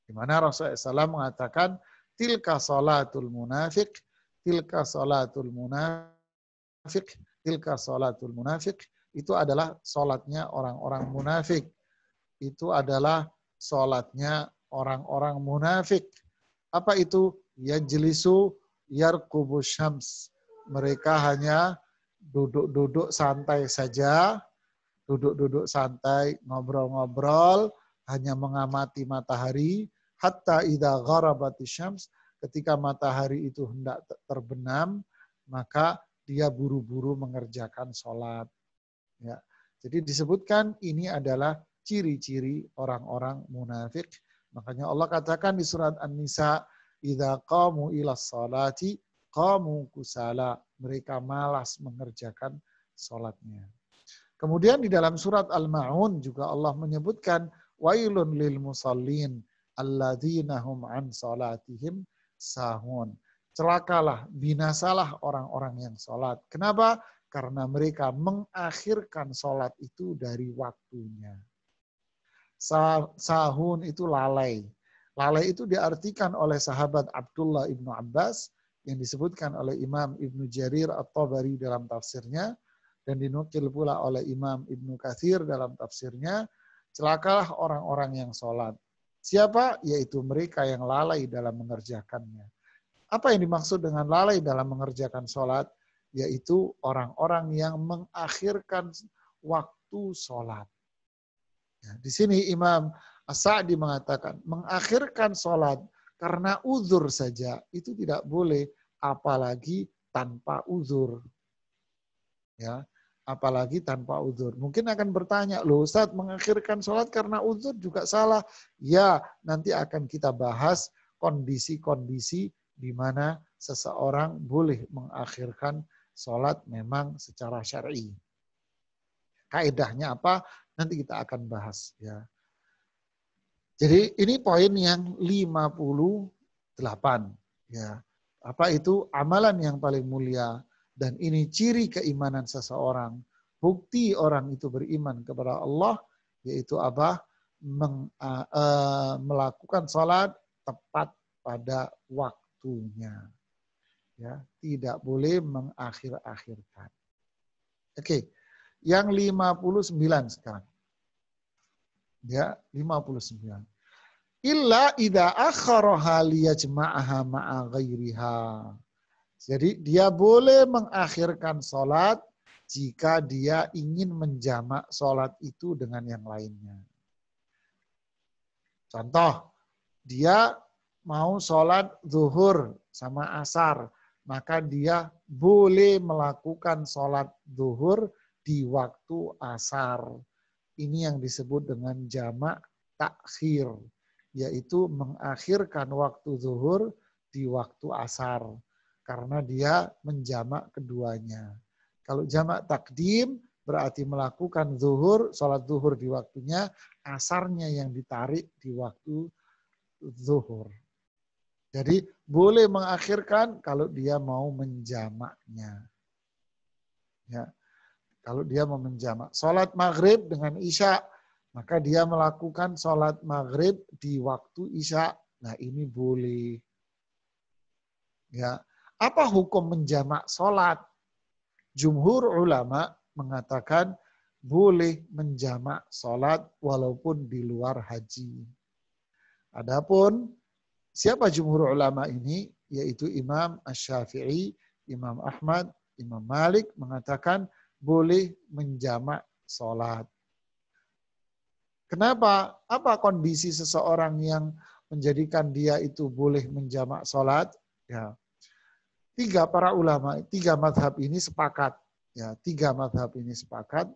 Speaker 1: Di mana Rasulullah SAW mengatakan, tilka salatul munafik, tilka salatul munafik, tilka salatul munafik, itu adalah salatnya orang-orang munafik. Itu adalah salatnya orang-orang munafik. Apa itu? Yajlisu yarkubu syams. Mereka hanya duduk-duduk santai saja, duduk-duduk santai, ngobrol-ngobrol, hanya mengamati matahari, hatta idza gharabati syams, ketika matahari itu hendak terbenam, maka dia buru-buru mengerjakan sholat. Ya. Jadi disebutkan ini adalah ciri-ciri orang-orang munafik. Makanya Allah katakan di surat An-Nisa, idza qamu ilas salati qamu kusala. Mereka malas mengerjakan sholatnya. Kemudian di dalam surat Al-Ma'un juga Allah menyebutkan wailun lil musallin alladzina hum an salatihim sahun. Celakalah, binasalah orang-orang yang sholat. Kenapa? Karena mereka mengakhirkan sholat itu dari waktunya. Sahun itu lalai. Lalai itu diartikan oleh sahabat Abdullah ibnu Abbas yang disebutkan oleh Imam Ibnu Jarir At-Tabari dalam tafsirnya dan dinukil pula oleh Imam Ibnu Katsir dalam tafsirnya. Celakalah orang-orang yang sholat. Siapa? Yaitu mereka yang lalai dalam mengerjakannya. Apa yang dimaksud dengan lalai dalam mengerjakan sholat? Yaitu orang-orang yang mengakhirkan waktu sholat. Ya, di sini Imam As-Sa'di mengatakan, mengakhirkan sholat karena uzur saja, itu tidak boleh, apalagi tanpa uzur. Ya, apalagi tanpa uzur. Mungkin akan bertanya, loh Ustaz, mengakhirkan sholat karena uzur juga salah. Ya, nanti akan kita bahas kondisi-kondisi di mana seseorang boleh mengakhirkan sholat memang secara syar'i. Kaedahnya apa? Nanti kita akan bahas. Ya. Jadi ini poin yang 58. Ya. Apa itu amalan yang paling mulia, dan ini ciri keimanan seseorang. Bukti orang itu beriman kepada Allah, yaitu apa? Melakukan sholat tepat pada waktunya. Ya, tidak boleh mengakhir-akhirkan. Oke, yang 59 sekarang. Ya, 59. Illa idza akharaha liyajma'aha ma'a ghairiha. Jadi dia boleh mengakhirkan sholat jika dia ingin menjamak sholat itu dengan yang lainnya. Contoh, dia mau sholat zuhur sama asar, maka dia boleh melakukan sholat zuhur di waktu asar. Ini yang disebut dengan jamak takhir, yaitu mengakhirkan waktu zuhur di waktu asar, karena dia menjamak keduanya. Kalau jamak takdim berarti melakukan zuhur, sholat zuhur di waktunya, asarnya yang ditarik di waktu zuhur. Jadi boleh mengakhirkan kalau dia mau menjamaknya. Ya. Kalau dia mau menjamak. Sholat maghrib dengan isya, maka dia melakukan sholat maghrib di waktu isya. Nah ini boleh. Ya. Apa hukum menjamak sholat? Jumhur ulama mengatakan boleh menjamak sholat walaupun di luar haji. Adapun siapa jumhur ulama ini? Yaitu Imam Asy-Syafi'i, Imam Ahmad, Imam Malik mengatakan boleh menjamak sholat. Kenapa? Apa kondisi seseorang yang menjadikan dia itu boleh menjamak sholat? Ya, tiga madhab ini sepakat. Ya, tiga madhab ini sepakat.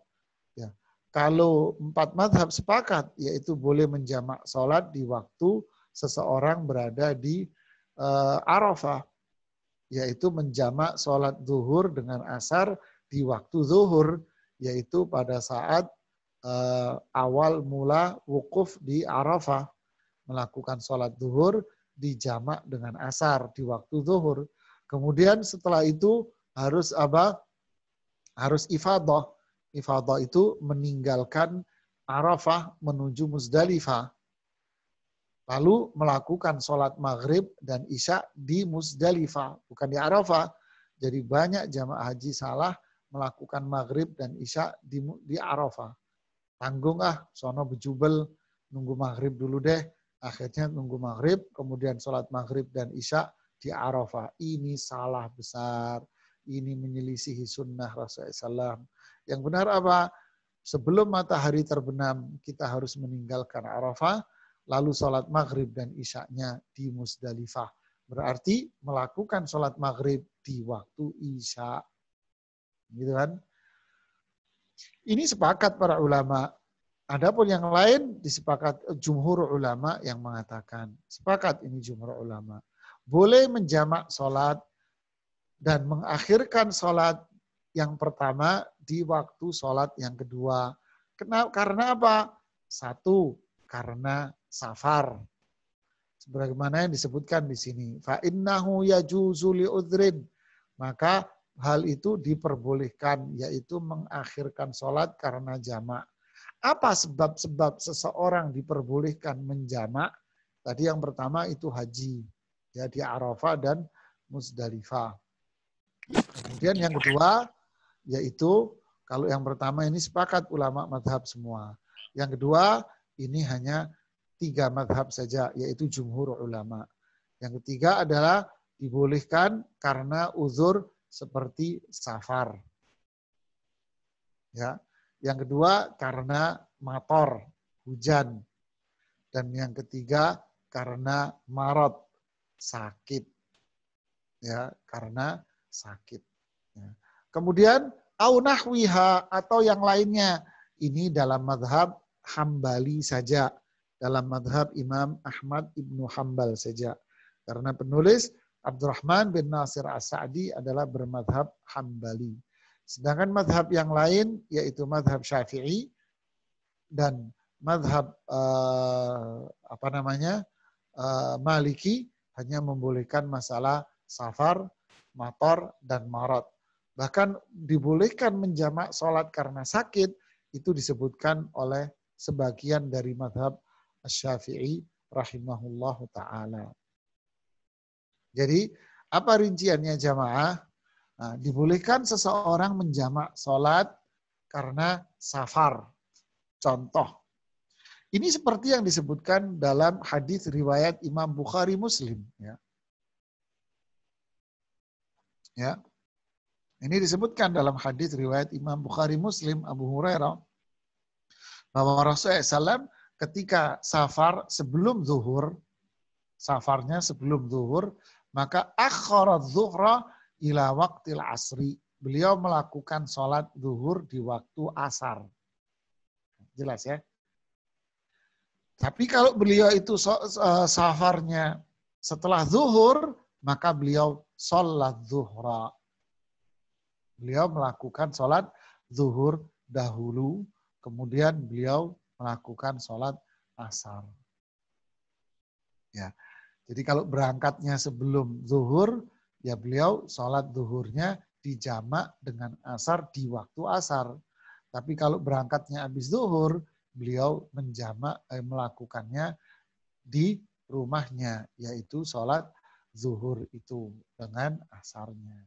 Speaker 1: Ya, kalau 4 madhab sepakat, yaitu boleh menjamak sholat di waktu seseorang berada di Arafah, yaitu menjamak sholat zuhur dengan asar di waktu zuhur, yaitu pada saat awal mula wukuf di Arafah, melakukan sholat zuhur dijamak dengan asar di waktu zuhur. Kemudian setelah itu harus apa? Harus ifadah. Ifadah itu meninggalkan Arafah menuju Muzdalifah. Lalu melakukan sholat maghrib dan isya di Muzdalifah, bukan di Arafah. Jadi banyak jamaah haji salah melakukan maghrib dan isya di Arafah. Tanggung sono bejubel, nunggu maghrib dulu deh. Akhirnya nunggu maghrib, kemudian sholat maghrib dan isya di Arafah. Ini salah besar. Ini menyelisihi sunnah Rasulullah SAW. Yang benar apa? Sebelum matahari terbenam, kita harus meninggalkan Arafah, lalu sholat maghrib dan isya'nya di Muzdalifah. Berarti melakukan sholat maghrib di waktu isya. Gitu kan? Ini sepakat para ulama. Adapun yang lain disepakat jumhur ulama yang mengatakan. Sepakat ini jumhur ulama. Boleh menjamak sholat dan mengakhirkan sholat yang pertama di waktu sholat yang kedua. Karena apa? Satu, karena safar. Sebagaimana yang disebutkan di sini. Fa'innahu yajuzu li'udhrin. Maka hal itu diperbolehkan, yaitu mengakhirkan sholat karena jamak. Apa sebab-sebab seseorang diperbolehkan menjamak? Tadi yang pertama itu haji. Ya, di Arafah dan Muzdalifah. Kemudian yang kedua, yaitu kalau yang pertama ini sepakat ulama madhab semua. Yang kedua, ini hanya 3 madhab saja, yaitu jumhur ulama. Yang ketiga adalah dibolehkan karena uzur seperti safar. Ya. Yang kedua karena mator, hujan. Dan yang ketiga karena marad, sakit. Ya, karena sakit. Ya. Kemudian au nahwiha atau yang lainnya. Ini dalam madhab Hambali saja. Dalam madhab Imam Ahmad Ibnu Hambal saja. Karena penulis Abdurrahman bin Nasir As-Sa'di adalah bermadhab Hambali. Sedangkan madhab yang lain, yaitu madhab Syafi'i dan madhab Maliki hanya membolehkan masalah safar, mator, dan marad. Bahkan dibolehkan menjamak sholat karena sakit, itu disebutkan oleh sebagian dari madhab Asy-Syafi'i rahimahullahu ta'ala. Jadi, apa rinciannya jamaah? Nah, dibolehkan seseorang menjamak sholat karena safar. Contoh, ini seperti yang disebutkan dalam hadis riwayat Imam Bukhari Muslim. Ya. Ini disebutkan dalam hadis riwayat Imam Bukhari Muslim Abu Hurairah bahwa Rasulullah SAW ketika safar sebelum zuhur, safarnya sebelum zuhur, maka akharat zuhra ila waqtil asri. Beliau melakukan sholat zuhur di waktu asar. Jelas ya? Tapi kalau beliau itu safarnya setelah zuhur, maka beliau sholat zuhra. Beliau melakukan sholat zuhur dahulu, kemudian beliau melakukan sholat asar. Ya, jadi kalau berangkatnya sebelum zuhur, ya beliau sholat zuhurnya dijamak dengan asar di waktu asar. Tapi kalau berangkatnya habis zuhur, beliau melakukannya di rumahnya, yaitu sholat zuhur itu dengan asarnya.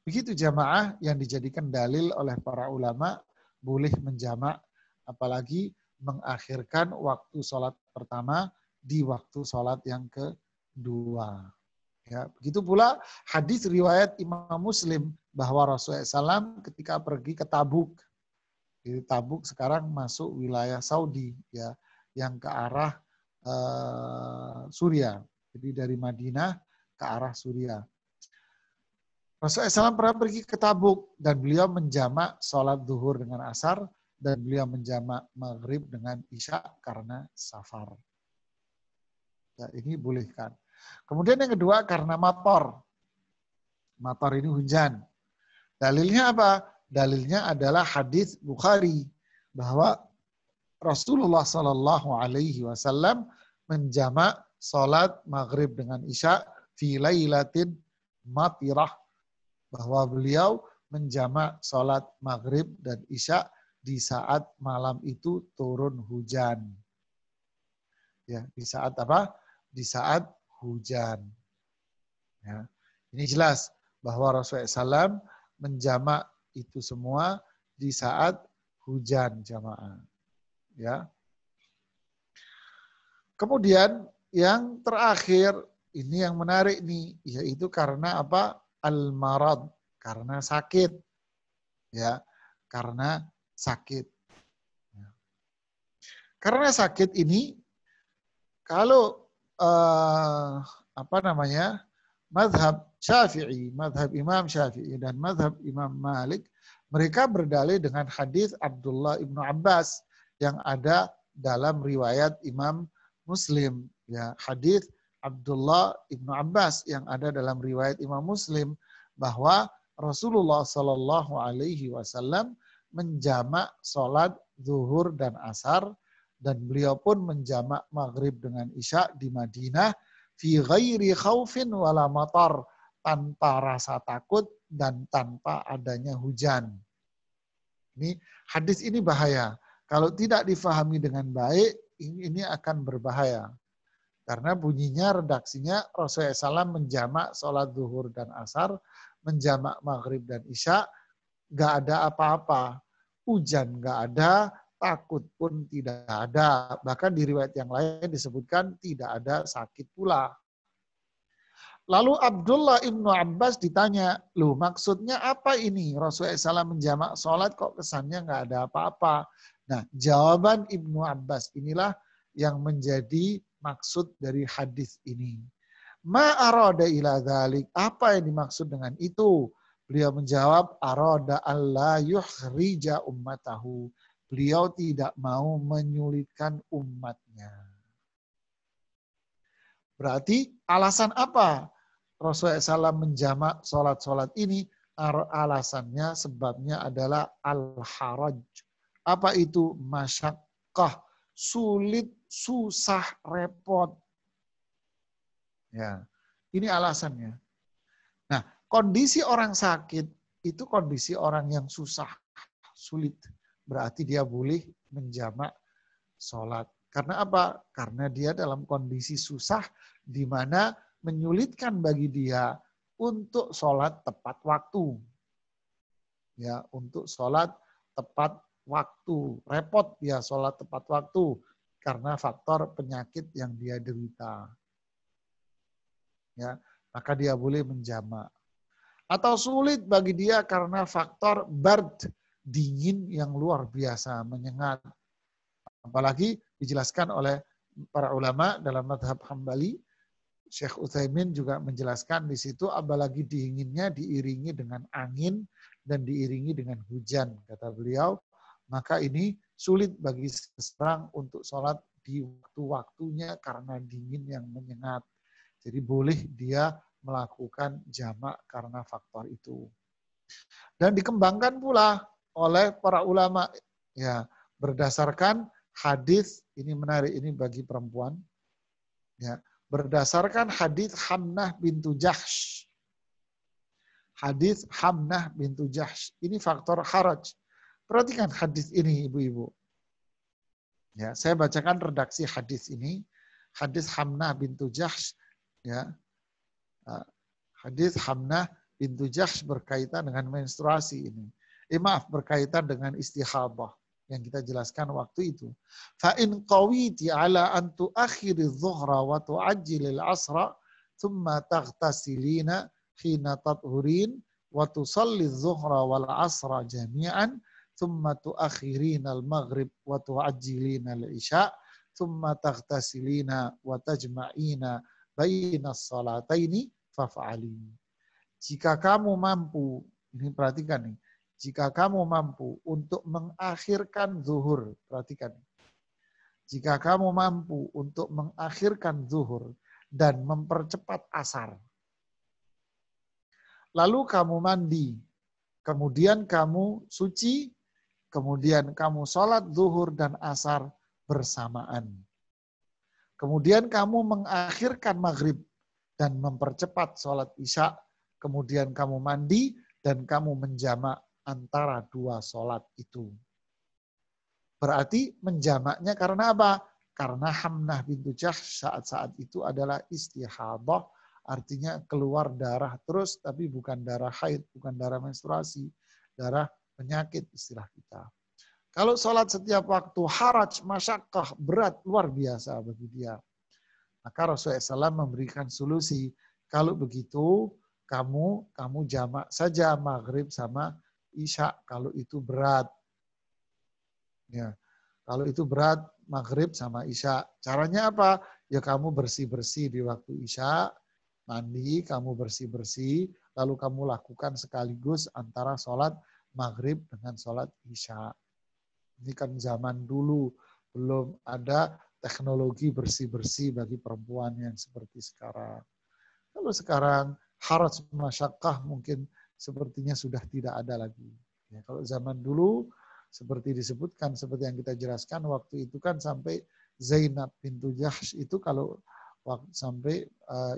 Speaker 1: Begitu jamaah yang dijadikan dalil oleh para ulama boleh menjamak, apalagi mengakhirkan waktu sholat pertama di waktu sholat yang kedua. Ya, begitu pula hadis riwayat Imam Muslim bahwa Rasulullah SAW ketika pergi ke Tabuk, di Tabuk sekarang masuk wilayah Saudi, ya, yang ke arah Suriah. Jadi dari Madinah ke arah Suriah. Rasulullah SAW pernah pergi ke Tabuk dan beliau menjamak sholat zuhur dengan asar dan beliau menjamak maghrib dengan isya karena safar. Ya, ini bolehkan. Kemudian yang kedua karena mator. Mator ini hujan. Dalilnya apa? Dalilnya adalah hadis Bukhari bahwa Rasulullah SAW menjamak sholat maghrib dengan isya fi lailatin matirah, bahwa beliau menjamak sholat maghrib dan isya di saat malam itu turun hujan. Ya, di saat apa? Di saat hujan. Ya, ini jelas bahwa Rasulullah SAW menjamak itu semua di saat hujan jamaah. Ya. Kemudian yang terakhir ini yang menarik nih, yaitu karena apa? Al-marad, karena sakit. Ya, karena sakit. Ya. Karena sakit ini kalau mazhab Syafi'i, mazhab Imam Syafi'i dan mazhab Imam Malik, mereka berdalil dengan hadis Abdullah ibnu Abbas yang ada dalam riwayat Imam Muslim. Ya, hadis Abdullah ibnu Abbas yang ada dalam riwayat Imam Muslim bahwa Rasulullah Shallallahu Alaihi Wasallam menjamak sholat zuhur dan asar dan beliau pun menjamak maghrib dengan isya di Madinah fi ghairi khaufin wala matar, tanpa rasa takut dan tanpa adanya hujan. Ini hadis ini bahaya. Kalau tidak difahami dengan baik, ini akan berbahaya. Karena bunyinya, redaksinya Rasulullah SAW menjamak sholat zuhur dan asar, menjamak maghrib dan isya, nggak ada apa-apa. Hujan nggak ada, takut pun tidak ada. Bahkan di riwayat yang lain disebutkan tidak ada sakit pula. Lalu Abdullah ibnu Abbas ditanya, loh maksudnya apa ini? Rasulullah SAW menjamak sholat kok kesannya nggak ada apa-apa. Nah, jawaban Ibnu Abbas inilah yang menjadi maksud dari hadis ini. Ma arada ila dzalik, apa yang dimaksud dengan itu? Beliau menjawab, arada alla yuhrija ummatahu. Beliau tidak mau menyulitkan umatnya. Berarti alasan apa Rasulullah SAW menjamak sholat-sholat ini? Alasannya, sebabnya adalah al-haraj. Apa itu? Masyaqqah, sulit, susah, repot. Ya, ini alasannya. Nah, kondisi orang sakit itu kondisi orang yang susah, sulit. Berarti dia boleh menjamak sholat. Karena apa? Karena dia dalam kondisi susah di mana menyulitkan bagi dia untuk sholat tepat waktu. Ya, untuk sholat tepat waktu. Repot dia sholat tepat waktu karena faktor penyakit yang dia derita. Ya, maka dia boleh menjamak. Atau sulit bagi dia karena faktor bard, dingin yang luar biasa, menyengat. Apalagi dijelaskan oleh para ulama dalam mazhab Hambali, Syekh Utsaimin juga menjelaskan di situ, apalagi dinginnya diiringi dengan angin dan diiringi dengan hujan, kata beliau, maka ini sulit bagi seseorang untuk sholat di waktu-waktunya karena dingin yang menyengat. Jadi boleh dia melakukan jamak karena faktor itu. Dan dikembangkan pula oleh para ulama ya berdasarkan hadis, ini menarik ini bagi perempuan. Ya, berdasarkan hadis Hamnah bintu Jahsh. Hadis Hamnah bintu Jahsh. Ini faktor haraj. Perhatikan hadis ini ibu-ibu. Ya, saya bacakan redaksi hadis ini. Hadis Hamnah bintu Jahsh. Ya, hadis Hamnah bintu Jahsh berkaitan dengan menstruasi ini. Maaf, berkaitan dengan istihadah yang kita jelaskan waktu itu. Fa in qawiti ala an tuakhiri adh-dhuhra wa tu'ajjilil 'asra thumma taghtasilina hina tathurin wa tusalli adh-dhuhra wal 'asra jami'an thumma tuakhirina al-maghrib wa tu'ajjilina al-isya thumma taghtasilina wa tajma'ina baina as-salataini faf'ali. Jika kamu mampu, ini perhatikan nih, jika kamu mampu untuk mengakhirkan zuhur, perhatikan. Jika kamu mampu untuk mengakhirkan zuhur dan mempercepat asar. Lalu kamu mandi, kemudian kamu suci, kemudian kamu sholat zuhur dan asar bersamaan. Kemudian kamu mengakhirkan maghrib dan mempercepat sholat isya, kemudian kamu mandi dan kamu menjamak antara dua sholat itu. Berarti menjamaknya karena apa? Karena Hamnah bintu Jahsh saat-saat itu adalah istihadah, artinya keluar darah terus, tapi bukan darah haid, bukan darah menstruasi, darah penyakit istilah kita. Kalau sholat setiap waktu haraj, masyakkah, berat, luar biasa bagi dia. Maka Rasulullah SAW memberikan solusi. Kalau begitu, kamu jamak saja maghrib sama isya kalau itu berat. Ya, kalau itu berat maghrib sama isya. Caranya apa? Ya kamu bersih-bersih di waktu isya, mandi, kamu bersih-bersih, lalu kamu lakukan sekaligus antara sholat maghrib dengan sholat isya. Ini kan zaman dulu belum ada teknologi bersih-bersih bagi perempuan yang seperti sekarang. Kalau sekarang haraj masyakkah mungkin sepertinya sudah tidak ada lagi. Ya, kalau zaman dulu seperti disebutkan, seperti yang kita jelaskan waktu itu kan sampai Zainab bintu Jahsh itu kalau sampai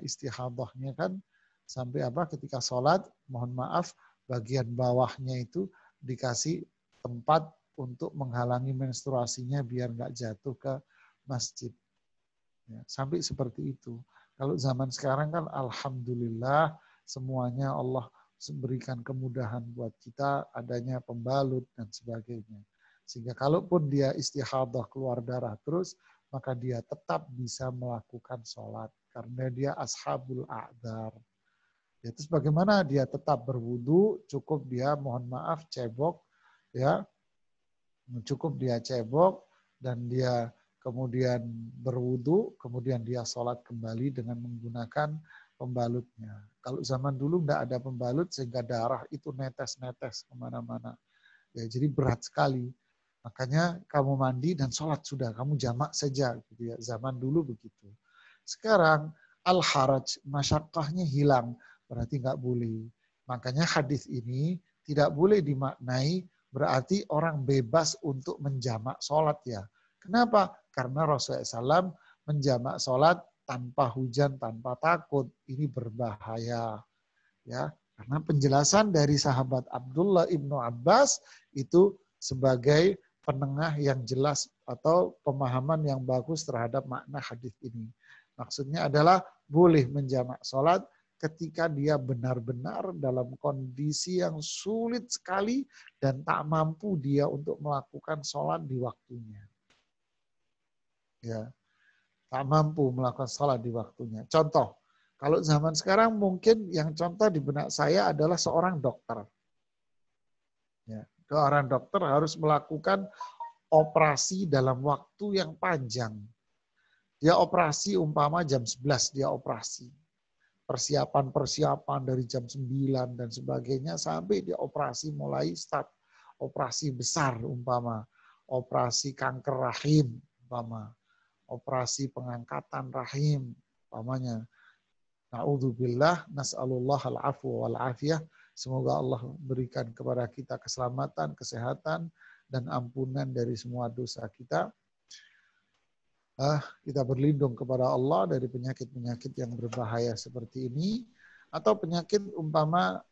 Speaker 1: istihadahnya kan sampai apa ketika sholat, mohon maaf bagian bawahnya itu dikasih tempat untuk menghalangi menstruasinya biar nggak jatuh ke masjid. Ya, sampai seperti itu. Kalau zaman sekarang kan alhamdulillah semuanya Allah berikan kemudahan buat kita, adanya pembalut dan sebagainya. Sehingga kalaupun dia istihadah keluar darah terus, maka dia tetap bisa melakukan sholat. Karena dia ashabul a'dzar. Ya, terus bagaimana dia tetap berwudu, cukup dia mohon maaf cebok, ya, cukup dia cebok dan dia kemudian berwudu, kemudian dia sholat kembali dengan menggunakan pembalutnya. Kalau zaman dulu tidak ada pembalut sehingga darah itu netes-netes kemana-mana. Ya, jadi berat sekali. Makanya kamu mandi dan sholat sudah, kamu jamak saja. Gitu ya. Zaman dulu begitu. Sekarang al-haraj, masyakkahnya hilang, berarti nggak boleh. Makanya hadis ini tidak boleh dimaknai berarti orang bebas untuk menjamak sholat ya. Kenapa? Karena Rasulullah SAW menjamak sholat tanpa hujan, tanpa takut. Ini berbahaya. Ya, karena penjelasan dari sahabat Abdullah ibnu Abbas itu sebagai penengah yang jelas atau pemahaman yang bagus terhadap makna hadis ini. Maksudnya adalah boleh menjamak sholat ketika dia benar-benar dalam kondisi yang sulit sekali dan tak mampu dia untuk melakukan sholat di waktunya. Ya, tak mampu melakukan sholat di waktunya. Contoh, kalau zaman sekarang mungkin yang contoh di benak saya adalah seorang dokter. Ya, seorang dokter harus melakukan operasi dalam waktu yang panjang. Dia operasi umpama jam 11 dia operasi. Persiapan dari jam 9 dan sebagainya sampai dia operasi mulai start. Operasi besar umpama. Operasi kanker rahim umpama. Operasi pengangkatan rahim umpamanya. Na'udzubillah, nas'alullah al-afwa wal-afiyah. Semoga Allah berikan kepada kita keselamatan, kesehatan, dan ampunan dari semua dosa kita. Kita berlindung kepada Allah dari penyakit-penyakit yang berbahaya seperti ini. Atau penyakit umpama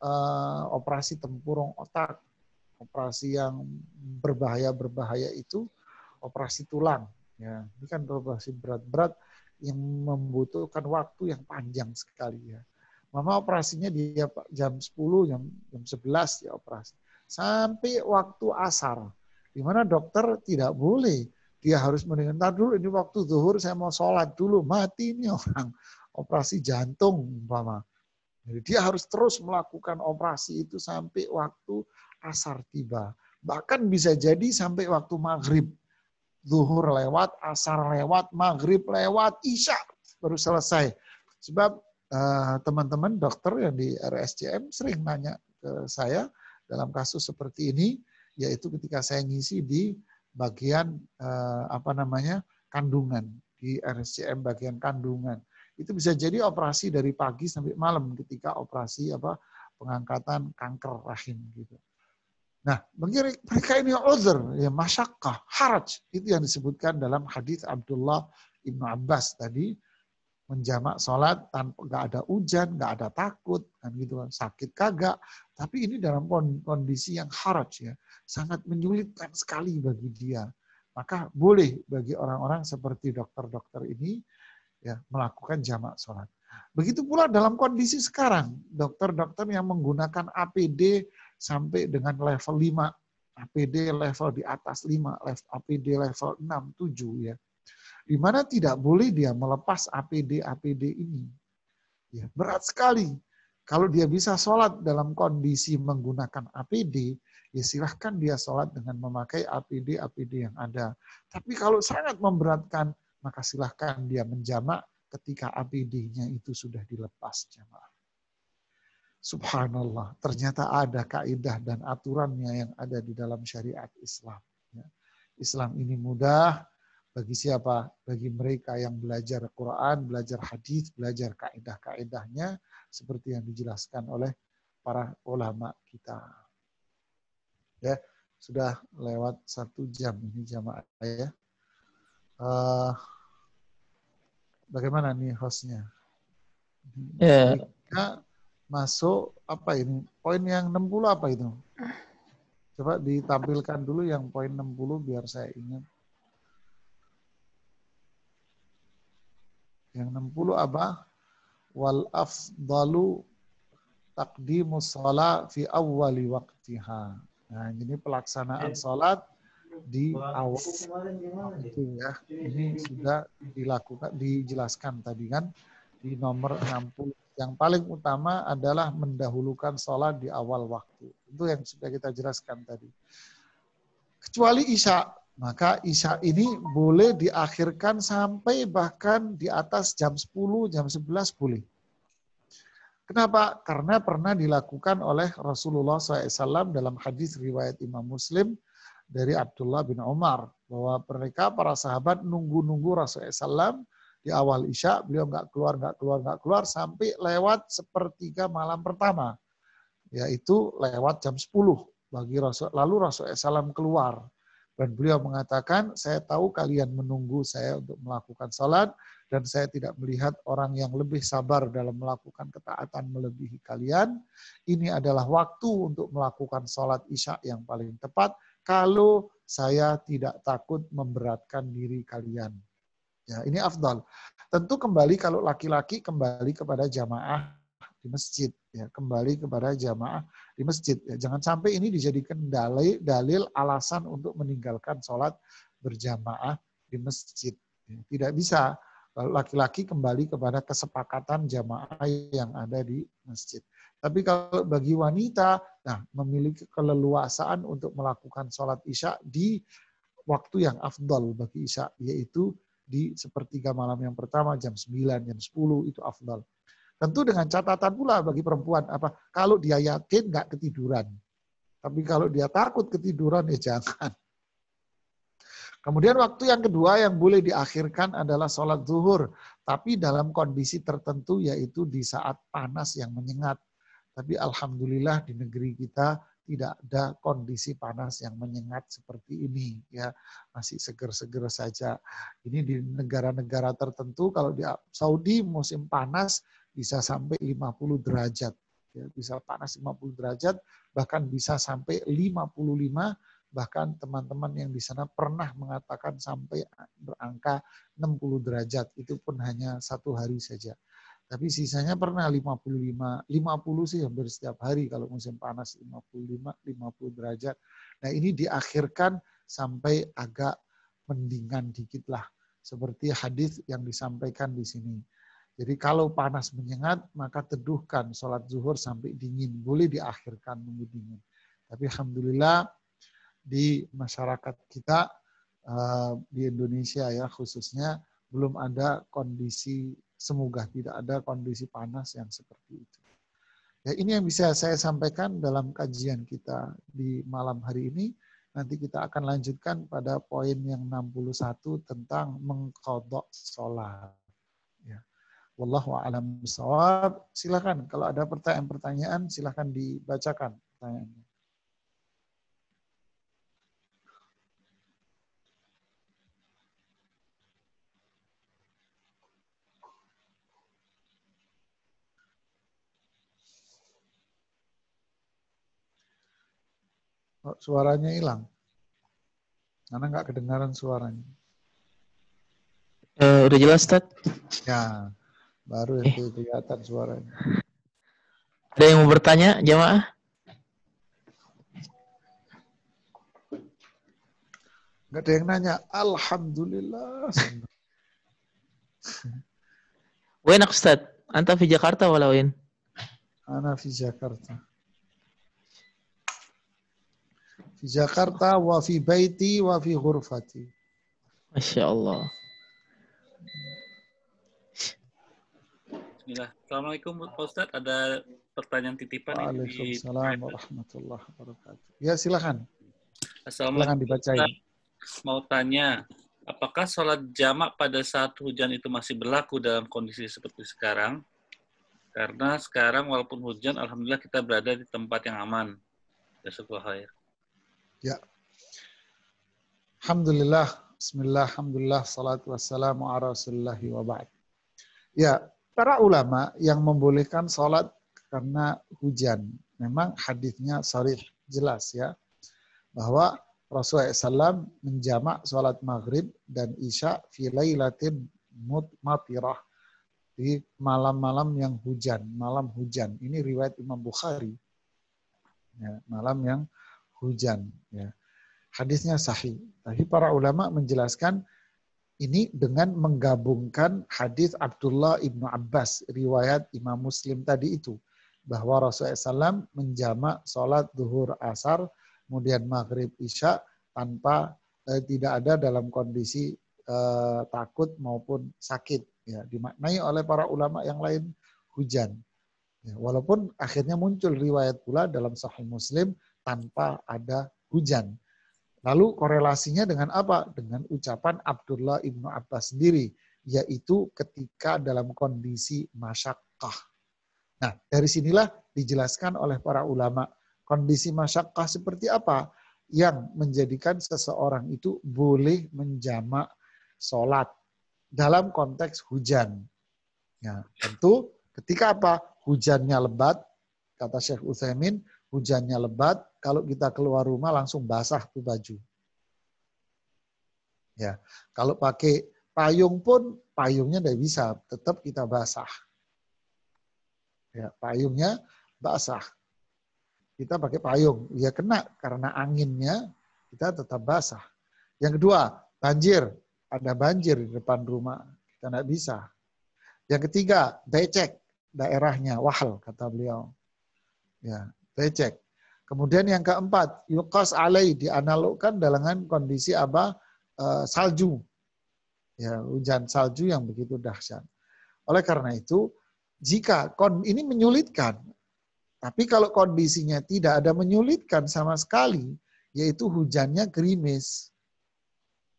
Speaker 1: operasi tempurung otak. Operasi yang berbahaya itu operasi tulang. Ya, ini kan operasi berat-berat yang membutuhkan waktu yang panjang sekali. Ya. Mama operasinya dia jam 10, jam 11 ya operasi. Sampai waktu asar. Di mana dokter tidak boleh. Dia harus mendengar dulu, ini waktu zuhur saya mau sholat dulu, mati ini orang. Operasi jantung umpama. Jadi dia harus terus melakukan operasi itu sampai waktu asar tiba. Bahkan bisa jadi sampai waktu maghrib. Zuhur lewat, asar lewat, maghrib lewat, isya baru selesai. Sebab teman-teman dokter yang di RSCM sering nanya ke saya dalam kasus seperti ini, yaitu ketika saya ngisi di bagian kandungan, di RSCM bagian kandungan. Itu bisa jadi operasi dari pagi sampai malam ketika operasi pengangkatan kanker rahim gitu. Nah, mereka ini uzur, ya masyaqqah, haraj, itu yang disebutkan dalam hadis Abdullah ibnu Abbas tadi, menjamak sholat tanpa nggak ada hujan, nggak ada takut, kan gitu, sakit kagak. Tapi ini dalam kondisi yang haraj ya, sangat menyulitkan sekali bagi dia. Maka boleh bagi orang-orang seperti dokter-dokter ini ya melakukan jamak sholat. Begitu pula dalam kondisi sekarang, dokter-dokter yang menggunakan APD sampai dengan level 5, APD level di atas 5, APD level 6, 7 ya. Di mana tidak boleh dia melepas APD ini. Ya, berat sekali. Kalau dia bisa sholat dalam kondisi menggunakan APD, ya silahkan dia sholat dengan memakai APD yang ada. Tapi kalau sangat memberatkan, maka silahkan dia menjamak ketika APD-nya itu sudah dilepas jamaah. Subhanallah, ternyata ada kaidah dan aturannya yang ada di dalam syariat Islam. Islam ini mudah bagi siapa? Bagi mereka yang belajar Quran, belajar hadis, belajar kaidah-kaidahnya seperti yang dijelaskan oleh para ulama kita. Ya, sudah lewat 1 jam ini jamaah ya. Bagaimana nih hostnya? Sebaiknya masuk apa ini? Poin yang 60 apa itu? Coba ditampilkan dulu yang poin 60 biar saya ingat. Yang 60 apa? Wal afdalu taqdimus shalah fi awwali waqtiha. Nah, ini pelaksanaan salat di awal waktu ya. Ini sudah dijelaskan tadi kan di nomor 60. Yang paling utama adalah mendahulukan sholat di awal waktu. Itu yang sudah kita jelaskan tadi. Kecuali isya, maka isya ini boleh diakhirkan sampai bahkan di atas jam 10, jam 11 boleh. Kenapa? Karena pernah dilakukan oleh Rasulullah SAW dalam hadis riwayat Imam Muslim dari Abdullah bin Umar. Bahwa mereka, para sahabat, nunggu-nunggu Rasulullah SAW di awal isya, beliau nggak keluar sampai lewat 1/3 malam pertama, yaitu lewat jam 10 bagi Rasul. Lalu Rasulullah SAW keluar. Dan beliau mengatakan, saya tahu kalian menunggu saya untuk melakukan salat, dan saya tidak melihat orang yang lebih sabar dalam melakukan ketaatan melebihi kalian. Ini adalah waktu untuk melakukan salat Isya yang paling tepat, kalau saya tidak takut memberatkan diri kalian. Ya, ini afdal. Tentu kembali kalau laki-laki kembali kepada jamaah di masjid, ya, kembali kepada jamaah di masjid. Ya, jangan sampai ini dijadikan dalil alasan untuk meninggalkan sholat berjamaah di masjid. Ya, tidak bisa. Kalau laki-laki kembali kepada kesepakatan jamaah yang ada di masjid. Tapi kalau bagi wanita, nah, memiliki keleluasaan untuk melakukan sholat Isya di waktu yang afdal bagi Isya, yaitu di sepertiga malam yang pertama, jam 9, jam 10, itu afdal. Tentu dengan catatan pula bagi perempuan, kalau dia yakin nggak ketiduran. Tapi kalau dia takut ketiduran, ya jangan. Kemudian waktu yang kedua yang boleh diakhirkan adalah sholat zuhur. Tapi dalam kondisi tertentu, yaitu di saat panas yang menyengat. Tapi alhamdulillah di negeri kita tidak ada kondisi panas yang menyengat seperti ini, ya, masih seger-seger saja. Ini di negara-negara tertentu, kalau di Saudi musim panas bisa sampai 50 derajat, ya, bisa panas 50 derajat, bahkan bisa sampai 55, bahkan teman-teman yang di sana pernah mengatakan sampai berangka 60 derajat, itu pun hanya satu hari saja. Tapi sisanya pernah 55, 50 sih hampir setiap hari kalau musim panas 55, 50 derajat. Nah ini diakhirkan sampai agak mendingan dikit lah. Seperti hadis yang disampaikan di sini. Jadi kalau panas menyengat, maka teduhkan sholat zuhur sampai dingin. Boleh diakhirkan nunggu dingin. Tapi alhamdulillah di masyarakat kita, di Indonesia ya khususnya, belum ada kondisi, semoga tidak ada kondisi panas yang seperti itu. Ya, ini yang bisa saya sampaikan dalam kajian kita di malam hari ini. Nanti kita akan lanjutkan pada poin yang 61 tentang mengqadha sholat. Ya. Wallahu a'lam bishawab. Silakan kalau ada pertanyaan-pertanyaan silakan dibacakan pertanyaannya. Oh, suaranya hilang. Karena nggak kedengaran suaranya.
Speaker 3: Udah jelas, Ustaz?
Speaker 1: Ya, baru itu kelihatan suaranya.
Speaker 3: Ada yang mau bertanya, jamaah?
Speaker 1: Nggak ada yang nanya. Alhamdulillah.
Speaker 3: Wenak, Ustaz? Anta di Jakarta wala wen?
Speaker 1: Ana di Jakarta. Di Jakarta wa fi baiti wa fi ghurfati.
Speaker 3: Masya Allah.
Speaker 2: Bismillah. Assalamualaikum Pak Ustadz. Ada pertanyaan titipan.
Speaker 1: Waalaikumsalam warahmatullahi wabarakatuh. Ya silakan.
Speaker 2: Assalamualaikum.
Speaker 1: Silakan dibacain.
Speaker 2: Ustadz, mau tanya, apakah sholat jamak pada saat hujan itu masih berlaku dalam kondisi seperti sekarang? Karena sekarang walaupun hujan, alhamdulillah kita berada di tempat yang aman. Jazakallahu khair.
Speaker 1: Ya. Alhamdulillah, bismillah, alhamdulillah, salatu wassalamu ala rasulillahi wa ba'd. Ya, para ulama yang membolehkan sholat karena hujan, memang hadisnya sharih, jelas ya, bahwa Rasulullah SAW menjamak sholat maghrib dan isya fi lailatin matirah, di malam-malam yang hujan, malam hujan. Ini riwayat Imam Bukhari. Ya, malam yang hujan. Ya. Hadisnya sahih. Tapi para ulama menjelaskan ini dengan menggabungkan hadis Abdullah ibnu Abbas, riwayat Imam Muslim tadi itu, bahwa Rasulullah SAW menjamak sholat zuhur asar, kemudian maghrib isya tanpa tidak ada dalam kondisi takut maupun sakit. Ya, dimaknai oleh para ulama yang lain hujan. Ya, walaupun akhirnya muncul riwayat pula dalam Sahih Muslim tanpa ada hujan. Lalu korelasinya dengan apa? Dengan ucapan Abdullah ibnu Abbas sendiri, yaitu ketika dalam kondisi masyaqqah. Nah, dari sinilah dijelaskan oleh para ulama, kondisi masyaqqah seperti apa? yang menjadikan seseorang itu boleh menjamak sholat dalam konteks hujan. Ya, tentu ketika apa? Hujannya lebat, kata Syekh Utsaimin, hujannya lebat, kalau kita keluar rumah langsung basah tuh baju. Ya, kalau pakai payung pun payungnya tidak bisa, tetap kita basah. Ya, payungnya basah. Kita pakai payung, ya kena karena anginnya kita tetap basah. Yang kedua, banjir. Ada banjir di depan rumah, kita tidak bisa. Yang ketiga, becek daerahnya, wahal kata beliau. Ya, becek. Kemudian yang keempat, yuqas alai, dianalogkan dengan kondisi apa? Salju. Ya, hujan salju yang begitu dahsyat. Oleh karena itu, jika ini menyulitkan, tapi kalau kondisinya tidak ada menyulitkan sama sekali, yaitu hujannya gerimis.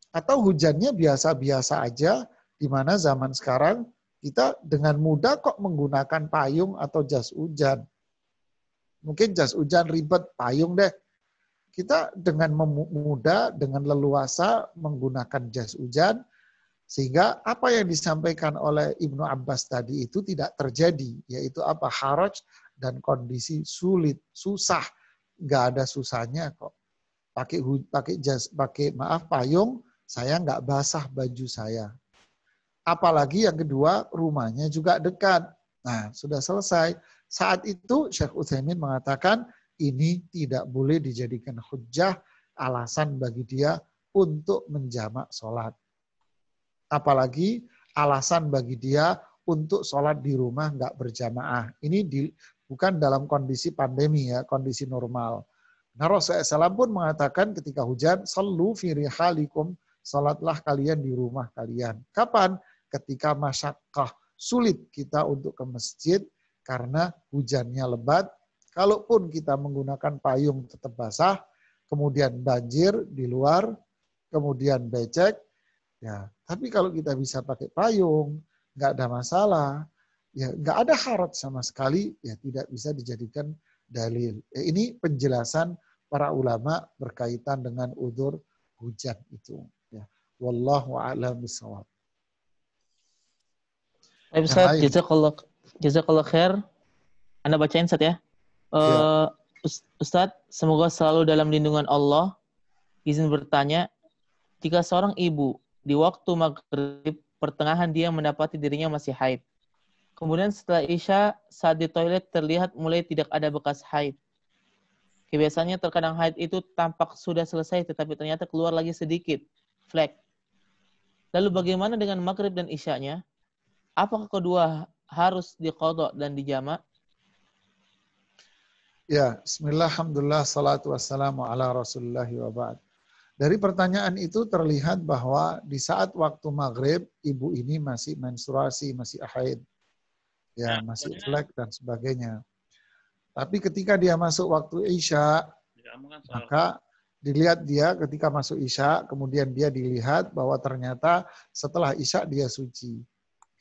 Speaker 1: Atau hujannya biasa-biasa aja, di mana zaman sekarang kita dengan mudah kok menggunakan payung atau jas hujan. Mungkin jas hujan ribet, payung deh. Kita dengan mudah, dengan leluasa menggunakan jas hujan, sehingga apa yang disampaikan oleh Ibnu Abbas tadi itu tidak terjadi, yaitu apa? Haraj dan kondisi sulit, susah. Nggak ada susahnya kok. Pakai payung, saya nggak basah baju saya. Apalagi yang kedua, rumahnya juga dekat. Nah, sudah selesai. Saat itu Syekh Utsaimin mengatakan ini tidak boleh dijadikan hujjah, alasan bagi dia untuk menjamak sholat. Apalagi alasan bagi dia untuk sholat di rumah nggak berjamaah. Ini bukan dalam kondisi pandemi ya, kondisi normal. Nah, Rasulullah SAW pun mengatakan ketika hujan, sallu fi rihalikum, sholatlah kalian di rumah kalian. Kapan? Ketika masyakkah, sulit kita untuk ke masjid karena hujannya lebat. Kalaupun kita menggunakan payung tetap basah, kemudian banjir di luar, kemudian becek, ya. Tapi kalau kita bisa pakai payung, nggak ada masalah, ya nggak ada harat sama sekali, ya tidak bisa dijadikan dalil. Ya, ini penjelasan para ulama berkaitan dengan udzur hujan itu. Ya. Wallahu a'lam bishawab.
Speaker 3: Ustaz, jazakallah khair. Anda bacain Ustaz ya. Ustaz, semoga selalu dalam lindungan Allah. Izin bertanya, jika seorang ibu di waktu maghrib pertengahan dia mendapati dirinya masih haid. Kemudian setelah Isya, saat di toilet terlihat mulai tidak ada bekas haid. Kebiasaannya terkadang haid itu tampak sudah selesai tetapi ternyata keluar lagi sedikit, flek. Lalu bagaimana dengan maghrib dan Isyanya? Apakah kedua harus diqadha dan dijamak?
Speaker 1: Ya, bismillah, alhamdulillah, salatu wassalamu ala rasulullah wa ba'd. Dari pertanyaan itu terlihat bahwa di saat waktu maghrib, ibu ini masih menstruasi, masih haid. Ya, masih flek dan sebagainya. Tapi ketika dia masuk waktu Isya, maka dilihat dia ketika masuk Isya, kemudian dia dilihat bahwa ternyata setelah Isya dia suci.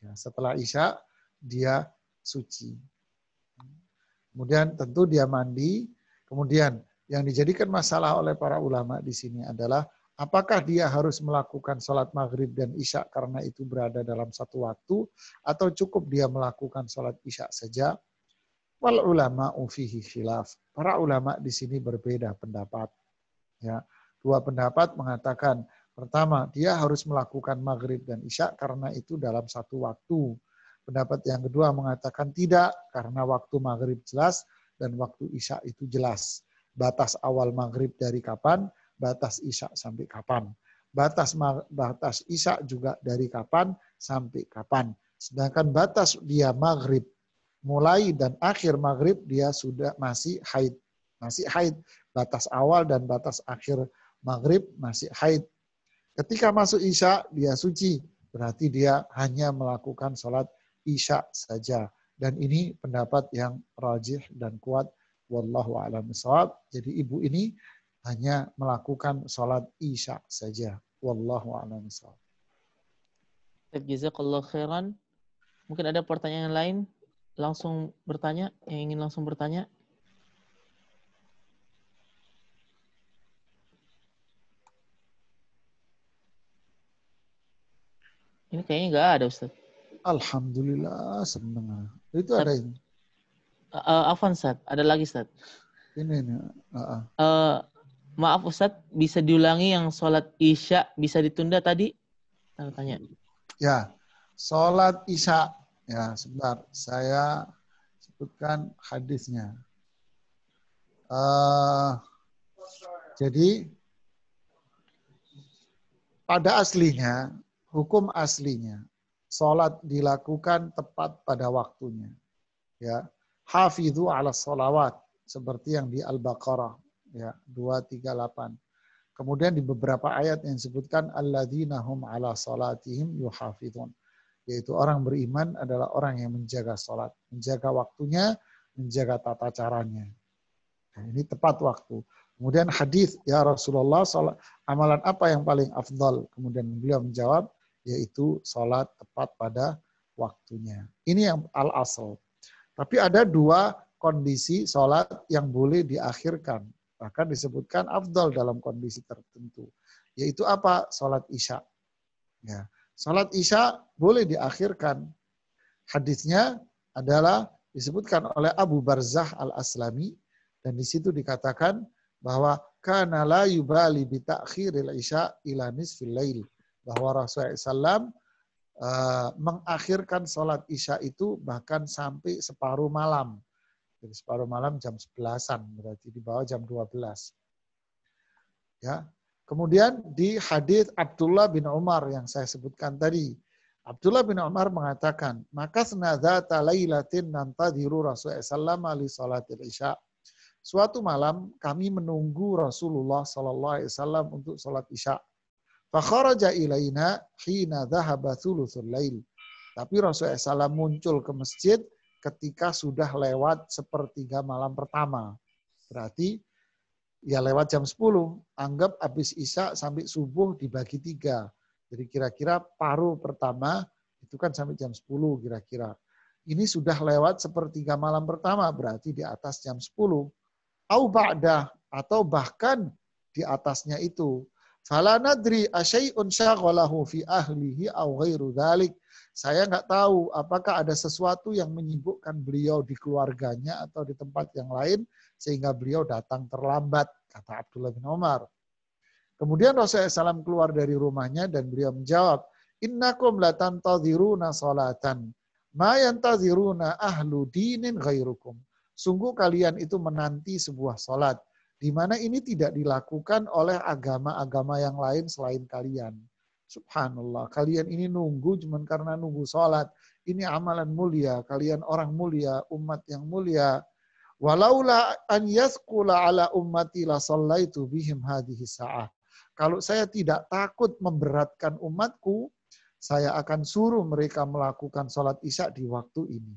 Speaker 1: Ya, setelah Isya dia suci. Kemudian tentu dia mandi. Kemudian yang dijadikan masalah oleh para ulama di sini adalah apakah dia harus melakukan sholat maghrib dan isya karena itu berada dalam satu waktu, atau cukup dia melakukan sholat isya saja. Wal ulama fihi khilaf. Para ulama di sini berbeda pendapat. Ya, dua pendapat mengatakan, pertama, dia harus melakukan maghrib dan isya karena itu dalam satu waktu. Pendapat yang kedua mengatakan tidak, karena waktu maghrib jelas dan waktu isya itu jelas. Batas awal maghrib dari kapan, batas isya sampai kapan. Batas isya juga dari kapan sampai kapan. Sedangkan batas dia maghrib, mulai dan akhir maghrib dia sudah masih haid. Masih haid. Batas awal dan batas akhir maghrib masih haid. Ketika masuk isya, dia suci. Berarti dia hanya melakukan sholat isya saja. Dan ini pendapat yang rajih dan kuat. Wallahu a'lam bishawab. Jadi ibu ini hanya melakukan sholat isya saja. Wallahu a'lam bishawab.
Speaker 3: Jazakallah khairan. Mungkin ada pertanyaan lain? Langsung bertanya, yang ingin langsung bertanya? Ini kayaknya nggak ada, Ustaz.
Speaker 1: Alhamdulillah, senang. Itu
Speaker 3: Ustaz,
Speaker 1: ada ini.
Speaker 3: Afwan, Ustaz. Ada lagi, Ustaz.
Speaker 1: Ini.
Speaker 3: Maaf, Ustaz. Bisa diulangi yang sholat Isya bisa ditunda tadi? Tanya.
Speaker 1: Ya, sholat Isya. Ya, sebentar. Saya sebutkan hadisnya. Jadi, pada aslinya, hukum aslinya, sholat dilakukan tepat pada waktunya. Ya, hafidhu ala sholawat, seperti yang di Al-Baqarah, ya, 238. Kemudian di beberapa ayat yang disebutkan alladzina hum ala salatihim yuhafidhun, yaitu orang beriman adalah orang yang menjaga salat, menjaga waktunya, menjaga tata caranya. Nah, ini tepat waktu. Kemudian hadis, ya Rasulullah, amalan apa yang paling afdal? Kemudian beliau menjawab, yaitu salat tepat pada waktunya. Ini yang al-asal. Tapi ada dua kondisi salat yang boleh diakhirkan. Bahkan disebutkan afdal dalam kondisi tertentu. Yaitu apa? Salat Isya. Ya. Salat Isya boleh diakhirkan. Hadisnya adalah disebutkan oleh Abu Barzah al-Aslami. Dan di situ dikatakan bahwa kana la yubali bi ta'khiril isya ila nisfil lail, bahwa Rasulullah SAW mengakhirkan salat Isya itu bahkan sampai separuh malam. Jadi separuh malam jam 11-an, berarti di bawah jam 12. Ya. Kemudian di hadis Abdullah bin Umar yang saya sebutkan tadi, Abdullah bin Umar mengatakan, maka senadzata lailatin nantadhiru Rasulullah SAW li salatil Isya. Suatu malam kami menunggu Rasulullah SAW untuk salat Isya. Fakharaja ilaina hina dhahaba thuluthul lail. Tapi Rasulullah SAW muncul ke masjid ketika sudah lewat sepertiga malam pertama. Berarti ya lewat jam 10. Anggap habis Isya sampai subuh dibagi 3. Jadi kira-kira paruh pertama itu kan sampai jam 10 kira-kira. Ini sudah lewat sepertiga malam pertama, berarti di atas jam 10. Au ba'dah, atau bahkan di atasnya itu. Fala nadri asyai'un syaghalahu fi ahlihi au ghairu dzalik. Saya nggak tahu apakah ada sesuatu yang menyibukkan beliau di keluarganya atau di tempat yang lain sehingga beliau datang terlambat, kata Abdullah bin Umar. Kemudian Rasulullah SAW keluar dari rumahnya dan beliau menjawab, innakum latantadhiruna salatan ma yantadhiruna ahlu dinin ghairukum. Sungguh kalian itu menanti sebuah salat di mana ini tidak dilakukan oleh agama-agama yang lain selain kalian. Subhanallah, kalian ini nunggu cuma karena nunggu salat. Ini amalan mulia, kalian orang mulia, umat yang mulia. Walaula an yasqula ala ummati la sallaitu bihim hadhihi sa'ah. Kalau saya tidak takut memberatkan umatku, saya akan suruh mereka melakukan salat Isya di waktu ini.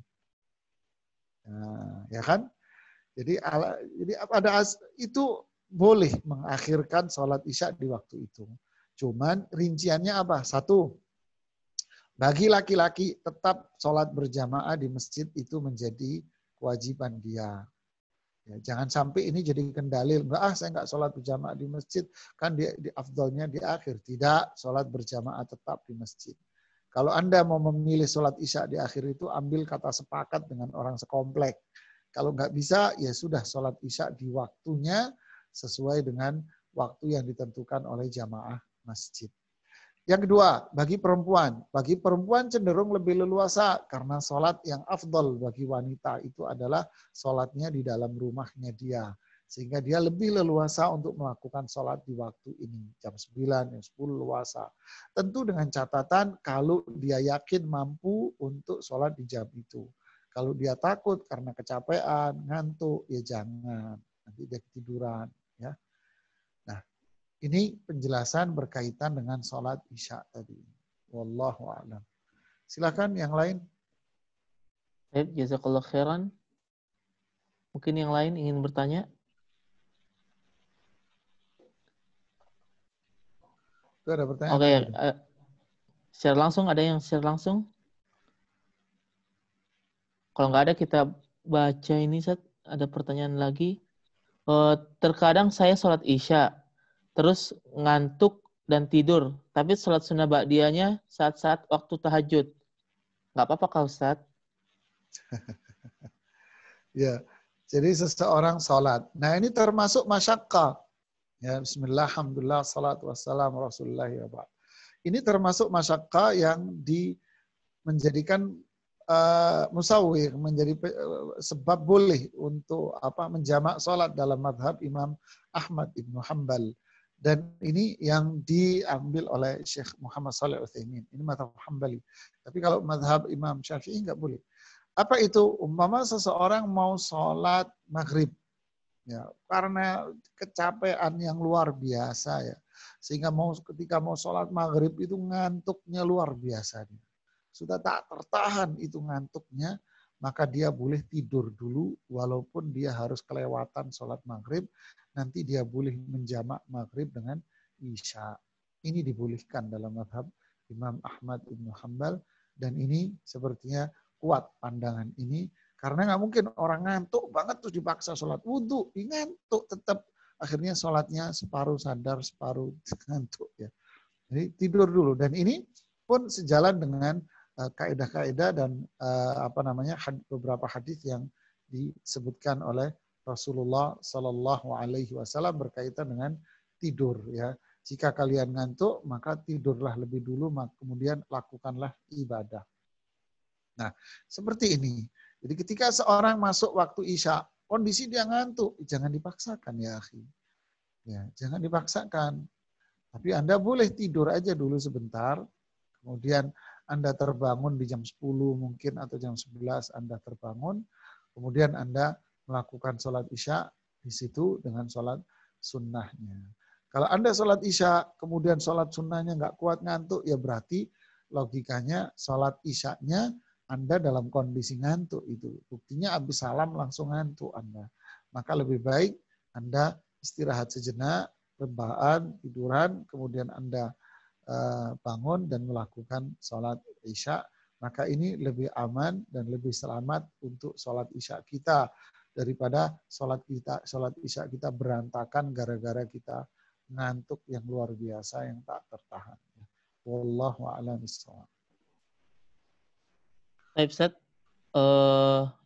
Speaker 1: Nah, ya kan? Jadi pada itu boleh mengakhirkan sholat Isya di waktu itu. Cuman rinciannya apa? 1, bagi laki-laki tetap sholat berjamaah di masjid itu menjadi kewajiban dia. Ya, jangan sampai ini jadi kendalil. Saya nggak sholat berjamaah di masjid, kan di afdalnya di akhir. Tidak, sholat berjamaah tetap di masjid. Kalau Anda mau memilih sholat Isya di akhir itu, ambil kata sepakat dengan orang sekomplek. Kalau nggak bisa, ya sudah sholat Isya di waktunya sesuai dengan waktu yang ditentukan oleh jamaah masjid. Yang kedua, bagi perempuan. Bagi perempuan cenderung lebih leluasa karena sholat yang afdal bagi wanita itu adalah sholatnya di dalam rumahnya dia. Sehingga dia lebih leluasa untuk melakukan sholat di waktu ini. Jam 9, jam 10 leluasa. Tentu dengan catatan kalau dia yakin mampu untuk sholat di jam itu. Kalau dia takut karena kecapean, ngantuk, ya jangan. Nanti dia ketiduran. Ya. Nah, ini penjelasan berkaitan dengan sholat Isya tadi. Wallahu a'lam. Silakan yang lain.
Speaker 3: Baik, jazakallah khairan. Mungkin yang lain ingin bertanya?
Speaker 1: Itu ada pertanyaan.
Speaker 3: Oke, share langsung, ada yang share langsung? Kalau nggak ada, kita baca ini, Ustaz. Ada pertanyaan lagi. Terkadang saya sholat Isya, terus ngantuk dan tidur, tapi sholat sunnah ba'diyahnya saat-saat waktu tahajud. Nggak apa-apa kah Ustaz?
Speaker 1: Ya, jadi seseorang sholat. Nah ini termasuk masyaqqah. Ya, bismillah, alhamdulillah, salatu wassalamu rasulullah wa ba'd. Ini termasuk masyaqqah yang menjadikan musawwir, menjadi sebab boleh untuk menjamak sholat dalam madhab Imam Ahmad Ibnu Hanbal. Dan ini yang diambil oleh Syekh Muhammad Shalih Al-Utsaimin. Ini madhab Hanbali. Tapi kalau madhab Imam Syafi'i nggak boleh. Apa itu? Umpama seseorang mau sholat maghrib, ya, karena kecapean yang luar biasa, ya, sehingga ketika mau sholat maghrib itu ngantuknya luar biasa. Sudah tak tertahan itu ngantuknya, maka dia boleh tidur dulu walaupun dia harus kelewatan sholat maghrib. Nanti dia boleh menjamak maghrib dengan isya. Ini dibolehkan dalam madhab Imam Ahmad Ibnu Hanbal, dan ini sepertinya kuat pandangan ini, karena nggak mungkin orang ngantuk banget terus dipaksa sholat wudhu, ngantuk tetap, akhirnya sholatnya separuh sadar separuh ngantuk, ya. Jadi tidur dulu, dan ini pun sejalan dengan kaidah-kaidah dan beberapa hadis yang disebutkan oleh Rasulullah Sallallahu Alaihi Wasallam berkaitan dengan tidur, ya. Jika kalian ngantuk maka tidurlah lebih dulu, kemudian lakukanlah ibadah. Nah, seperti ini. Jadi ketika seorang masuk waktu isya, kondisi dia ngantuk, jangan dipaksakan, ya akhi. Ya, jangan dipaksakan. Tapi Anda boleh tidur aja dulu sebentar, kemudian Anda terbangun di jam 10 mungkin atau jam 11 Anda terbangun, kemudian Anda melakukan sholat isya di situ dengan sholat sunnahnya. Kalau Anda sholat isya, kemudian sholat sunnahnya nggak kuat ngantuk, ya berarti logikanya sholat isyanya Anda dalam kondisi ngantuk itu. Buktinya habis salam langsung ngantuk Anda. Maka lebih baik Anda istirahat sejenak, rebahan, tiduran, kemudian Anda bangun dan melakukan sholat isya. Maka ini lebih aman dan lebih selamat untuk sholat isya kita daripada sholat isya kita berantakan gara-gara kita ngantuk yang luar biasa yang tak tertahan. Wallahu a'lam bishawab.
Speaker 3: Baik Ustaz,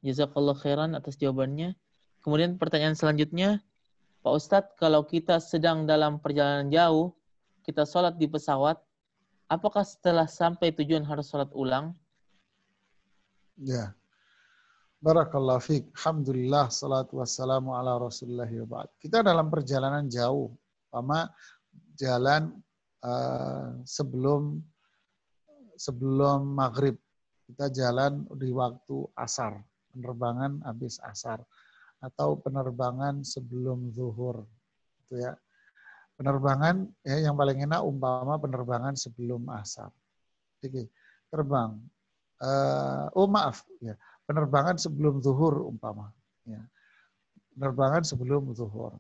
Speaker 3: jazakallah khairan atas jawabannya. Kemudian pertanyaan selanjutnya, Pak Ustadz, kalau kita sedang dalam perjalanan jauh, kita sholat di pesawat, apakah setelah sampai tujuan harus sholat ulang?
Speaker 1: Ya. Barakallahu fiik. Alhamdulillah, salatu wassalamu ala rasulullah wa ba'd. Kita dalam perjalanan jauh, sama jalan sebelum maghrib. Kita jalan di waktu asar, penerbangan habis asar, atau penerbangan sebelum zuhur. Itu ya. Penerbangan ya, yang paling enak umpama penerbangan sebelum asar. Oke, terbang. Ya. Penerbangan sebelum zuhur umpama. Ya. Penerbangan sebelum zuhur.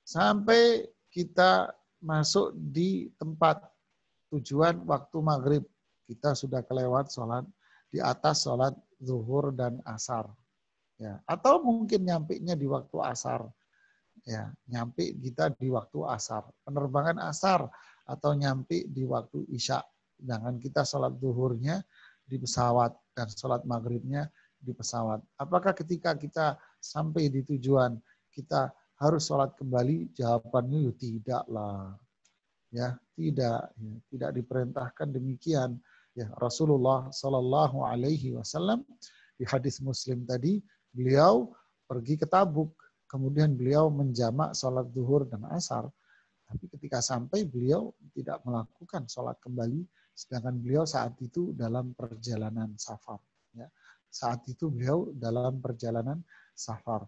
Speaker 1: Sampai kita masuk di tempat tujuan waktu maghrib. Kita sudah kelewat sholat, di atas sholat zuhur dan asar. Ya. Atau mungkin nyampainya di waktu asar. Ya, nyampe kita di waktu asar. Penerbangan asar atau nyampe di waktu isya. Sedangkan kita sholat zuhurnya di pesawat dan sholat maghribnya di pesawat. Apakah ketika kita sampai di tujuan kita harus sholat kembali? Jawabannya tidaklah. Ya, tidak diperintahkan demikian. Ya, Rasulullah Sallallahu Alaihi Wasallam di hadis Muslim tadi, beliau pergi ke Tabuk, kemudian beliau menjamak sholat zuhur dan asar. Tapi ketika sampai beliau tidak melakukan sholat kembali, sedangkan beliau saat itu dalam perjalanan safar. Ya. Saat itu beliau dalam perjalanan safar.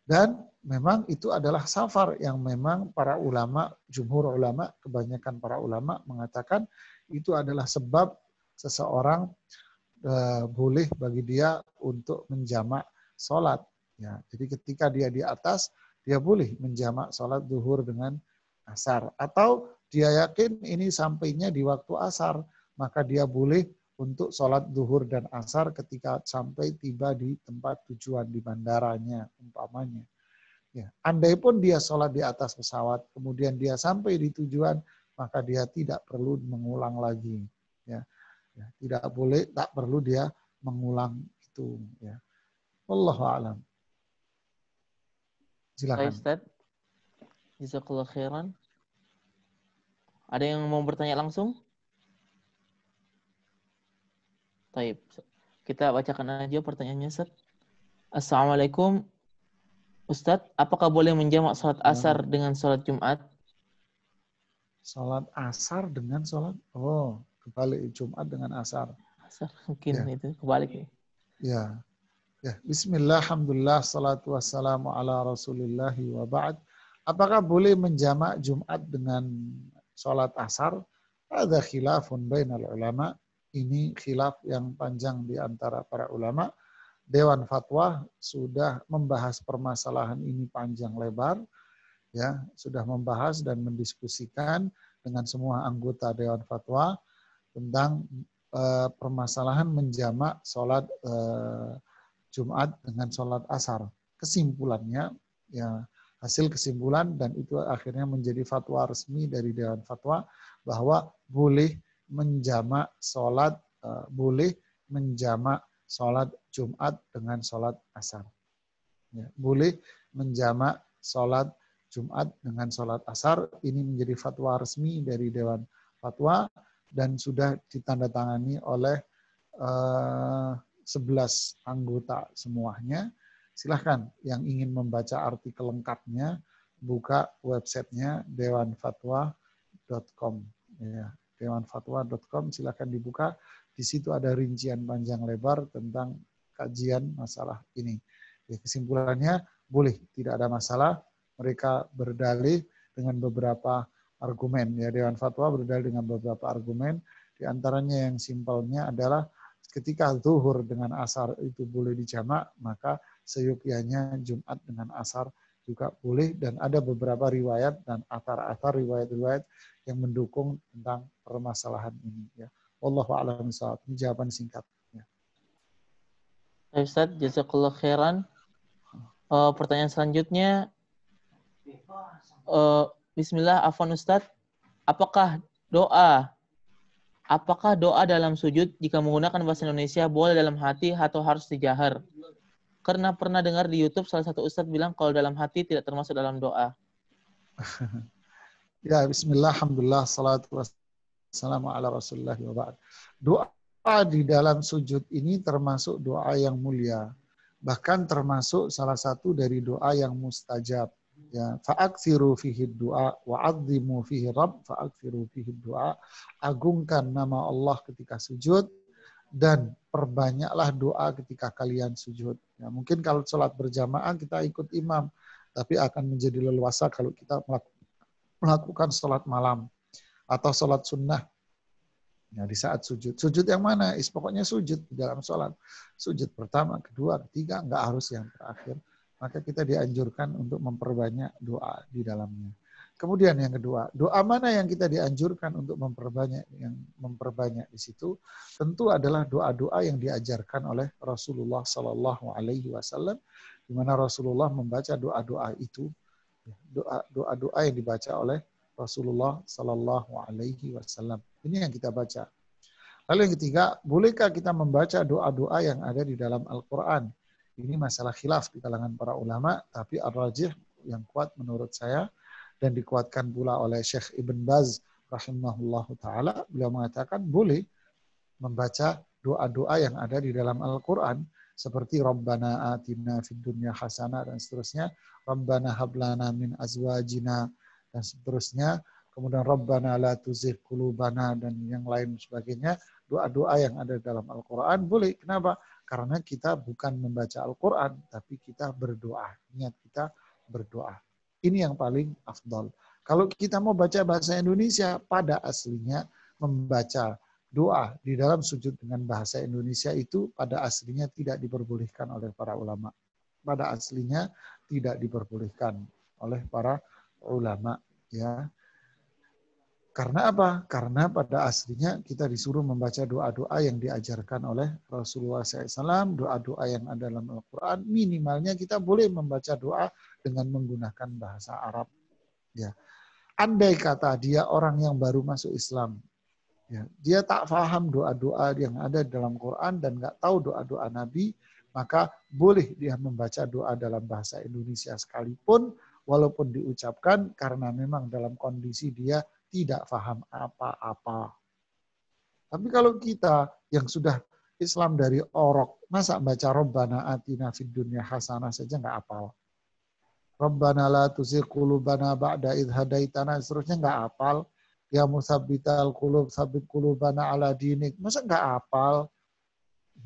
Speaker 1: Dan memang itu adalah safar yang memang para ulama, jumhur ulama, kebanyakan para ulama mengatakan itu adalah sebab seseorang boleh bagi dia untuk menjamak sholat. Ya, jadi ketika dia di atas, dia boleh menjamak sholat zuhur dengan asar. Atau dia yakin ini sampainya di waktu asar, maka dia boleh untuk sholat zuhur dan asar ketika sampai tiba di tempat tujuan di bandaranya umpamanya. Ya, andai pun dia sholat di atas pesawat, kemudian dia sampai di tujuan, maka dia tidak perlu mengulang lagi. Ya, ya, tidak boleh, tak perlu dia mengulang itu. Ya, wallahu a'lam.
Speaker 3: Baik,
Speaker 1: Silakan.
Speaker 3: Ustaz. Jazakallah khairan. Ada yang mau bertanya langsung? Baik. Kita bacakan aja pertanyaannya, Ustaz. Assalamualaikum. Ustadz, apakah boleh menjamak sholat asar dengan sholat Jumat?
Speaker 1: Sholat asar dengan sholat, kebalik, Jumat dengan asar.
Speaker 3: Asar, mungkin
Speaker 1: Ya.
Speaker 3: itu kebalik nih.
Speaker 1: Ya. Ya, bismillah, alhamdulillah, salatu wassalamu ala rasulillahi wa ba'd. Apakah boleh menjamak Jumat dengan sholat asar? Ada khilafun bainal ulama. Ini khilaf yang panjang di antara para ulama. Dewan Fatwa sudah membahas permasalahan ini panjang lebar, ya, sudah membahas dan mendiskusikan dengan semua anggota Dewan Fatwa tentang permasalahan menjamak sholat Jumat dengan sholat asar. Kesimpulannya, ya, hasil kesimpulan dan itu akhirnya menjadi fatwa resmi dari Dewan Fatwa bahwa boleh menjamak sholat, sholat Jumat dengan sholat asar. Ya, boleh menjamak sholat Jumat dengan sholat asar. Ini menjadi fatwa resmi dari Dewan Fatwa dan sudah ditandatangani oleh 11 anggota semuanya. Silahkan yang ingin membaca artikel lengkapnya, buka websitenya dewanfatwa.com. Ya, dewanfatwa.com, silahkan dibuka. Di situ ada rincian panjang lebar tentang kajian masalah ini. Ya, kesimpulannya boleh, tidak ada masalah. Mereka berdalih dengan beberapa argumen. Ya, Dewan Fatwa berdalih dengan beberapa argumen. Di antaranya yang simpelnya adalah ketika zuhur dengan asar itu boleh dijamak, maka seyukianya Jumat dengan asar juga boleh. Dan ada beberapa riwayat dan atar-atar riwayat-riwayat yang mendukung tentang permasalahan ini. Ya. Wallahu a'lam bishawab. Ini jawaban singkatnya.
Speaker 3: Ustaz, jazakallah khairan. Pertanyaan selanjutnya, Bismillah, afwan Ustaz, apakah doa dalam sujud jika menggunakan bahasa Indonesia boleh dalam hati atau harus dijahar? Karena pernah dengar di YouTube salah satu Ustaz bilang kalau dalam hati tidak termasuk dalam doa.
Speaker 1: Ya, bismillah, alhamdulillah, salatu wassalamu ala rasulullah wa ba'd. Doa di dalam sujud ini termasuk doa yang mulia. Bahkan termasuk salah satu dari doa yang mustajab. Ya, fa'aksiru fihi du'a wa'adzimu fihi rabb, fa'aksiru fihi du'a. Agungkan nama Allah ketika sujud dan perbanyaklah doa ketika kalian sujud. Ya, mungkin kalau sholat berjamaah kita ikut imam, tapi akan menjadi leluasa kalau kita melakukan sholat malam atau sholat sunnah. Ya, di saat sujud. Sujud yang mana? Pokoknya sujud di dalam sholat. Sujud pertama, kedua, ketiga, enggak harus yang terakhir. Maka kita dianjurkan untuk memperbanyak doa di dalamnya. Kemudian yang kedua, doa mana yang kita dianjurkan untuk memperbanyak? Yang memperbanyak di situ tentu adalah doa-doa yang diajarkan oleh Rasulullah Sallallahu Alaihi Wasallam, di mana Rasulullah membaca doa-doa itu, doa-doa yang dibaca oleh Rasulullah Sallallahu Alaihi Wasallam. Ini yang kita baca. Lalu yang ketiga, bolehkah kita membaca doa-doa yang ada di dalam Al-Quran? Ini masalah khilaf di kalangan para ulama, tapi ar-rajih yang kuat menurut saya dan dikuatkan pula oleh Syekh Ibn Baz rahimahullahu taala, beliau mengatakan boleh membaca doa-doa yang ada di dalam Al-Quran seperti Rabbana atina fid dunya hasanah dan seterusnya, Rabbana hablana min azwajina dan seterusnya, kemudian Rabbana la tuzigh qulubana dan yang lain sebagainya, doa-doa yang ada dalam Al-Quran boleh. Kenapa? Karena kita bukan membaca Al-Quran, tapi kita berdoa. Niat kita berdoa. Ini yang paling afdal. Kalau kita mau baca bahasa Indonesia, pada aslinya membaca doa di dalam sujud dengan bahasa Indonesia itu pada aslinya tidak diperbolehkan oleh para ulama. Pada aslinya tidak diperbolehkan oleh para ulama. Ya. Karena apa? Karena pada aslinya kita disuruh membaca doa-doa yang diajarkan oleh Rasulullah SAW, doa-doa yang ada dalam Al-Quran. Minimalnya kita boleh membaca doa dengan menggunakan bahasa Arab. Ya. Andai kata dia orang yang baru masuk Islam, ya, dia tak paham doa-doa yang ada dalam Quran dan nggak tahu doa-doa Nabi, maka boleh dia membaca doa dalam bahasa Indonesia sekalipun, walaupun diucapkan karena memang dalam kondisi dia tidak paham apa-apa. Tapi kalau kita yang sudah Islam dari orok, masa baca Rabbana atina fid dunya hasanah saja nggak hafal. Rabbana la tuzigh qulubana ba'da idh hadaitana, seterusnya nggak hafal. Ya musabbital qulub, sabbit qulubana ala dinik. Masa nggak hafal?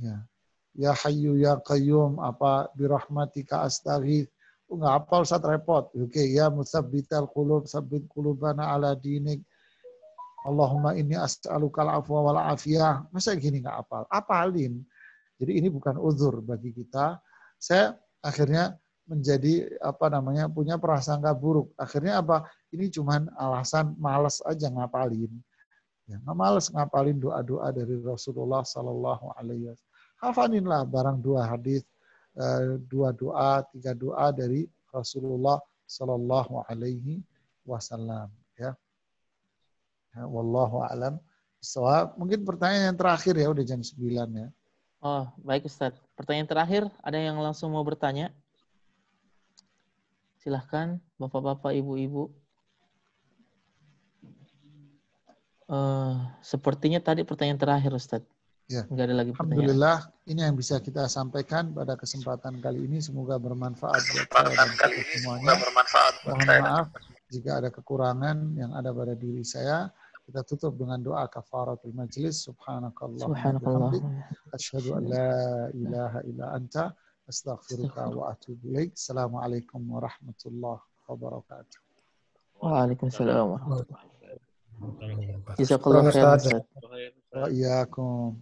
Speaker 1: Ya. Ya Hayyu ya Qayyum, apa birahmatika astaghits. Nggak hafal, saat repot. Oke, ya musabbital qulub, sabbit qulubana ala dinik. Allahumma inni as'alukal afwa wal afiyah. Masa gini nggak hafal? Hafalin. Jadi ini bukan uzur bagi kita. Saya akhirnya menjadi punya prasangka buruk. Akhirnya apa? Ini cuman alasan malas aja ngapalin. Ya, malas ngapalin doa-doa dari Rasulullah Sallallahu Alaihi Wasallam. Hafalinlah barang 2 hadis, 2 doa, 3 doa dari Rasulullah Sallallahu Alaihi Wasallam. Ya, wallahu a'lam. Mungkin pertanyaan yang terakhir ya, udah jam 9 ya.
Speaker 3: Oh, baik Ustaz. Pertanyaan terakhir, ada yang langsung mau bertanya? Silahkan, Bapak-bapak, Ibu-ibu. Sepertinya tadi pertanyaan terakhir, Ustaz.
Speaker 1: Ya.
Speaker 3: Enggak ada lagi pertanyaan.
Speaker 1: Alhamdulillah, ini yang bisa kita sampaikan pada kesempatan kali ini. Semoga bermanfaat buat saya dan kita semuanya. Mohon maaf jika ada kekurangan yang ada pada diri saya. Kita tutup dengan doa kafaratul majlis. Subhanakallah. Asyhadu an la ilaha illa anta. Astaghfiruka wa atubu ilaik. Assalamualaikum warahmatullahi wabarakatuh.
Speaker 3: Waalaikumsalam warahmatullahi wabarakatuh. Jazakallahu khairan Ustaz.
Speaker 1: Wa iyyakum.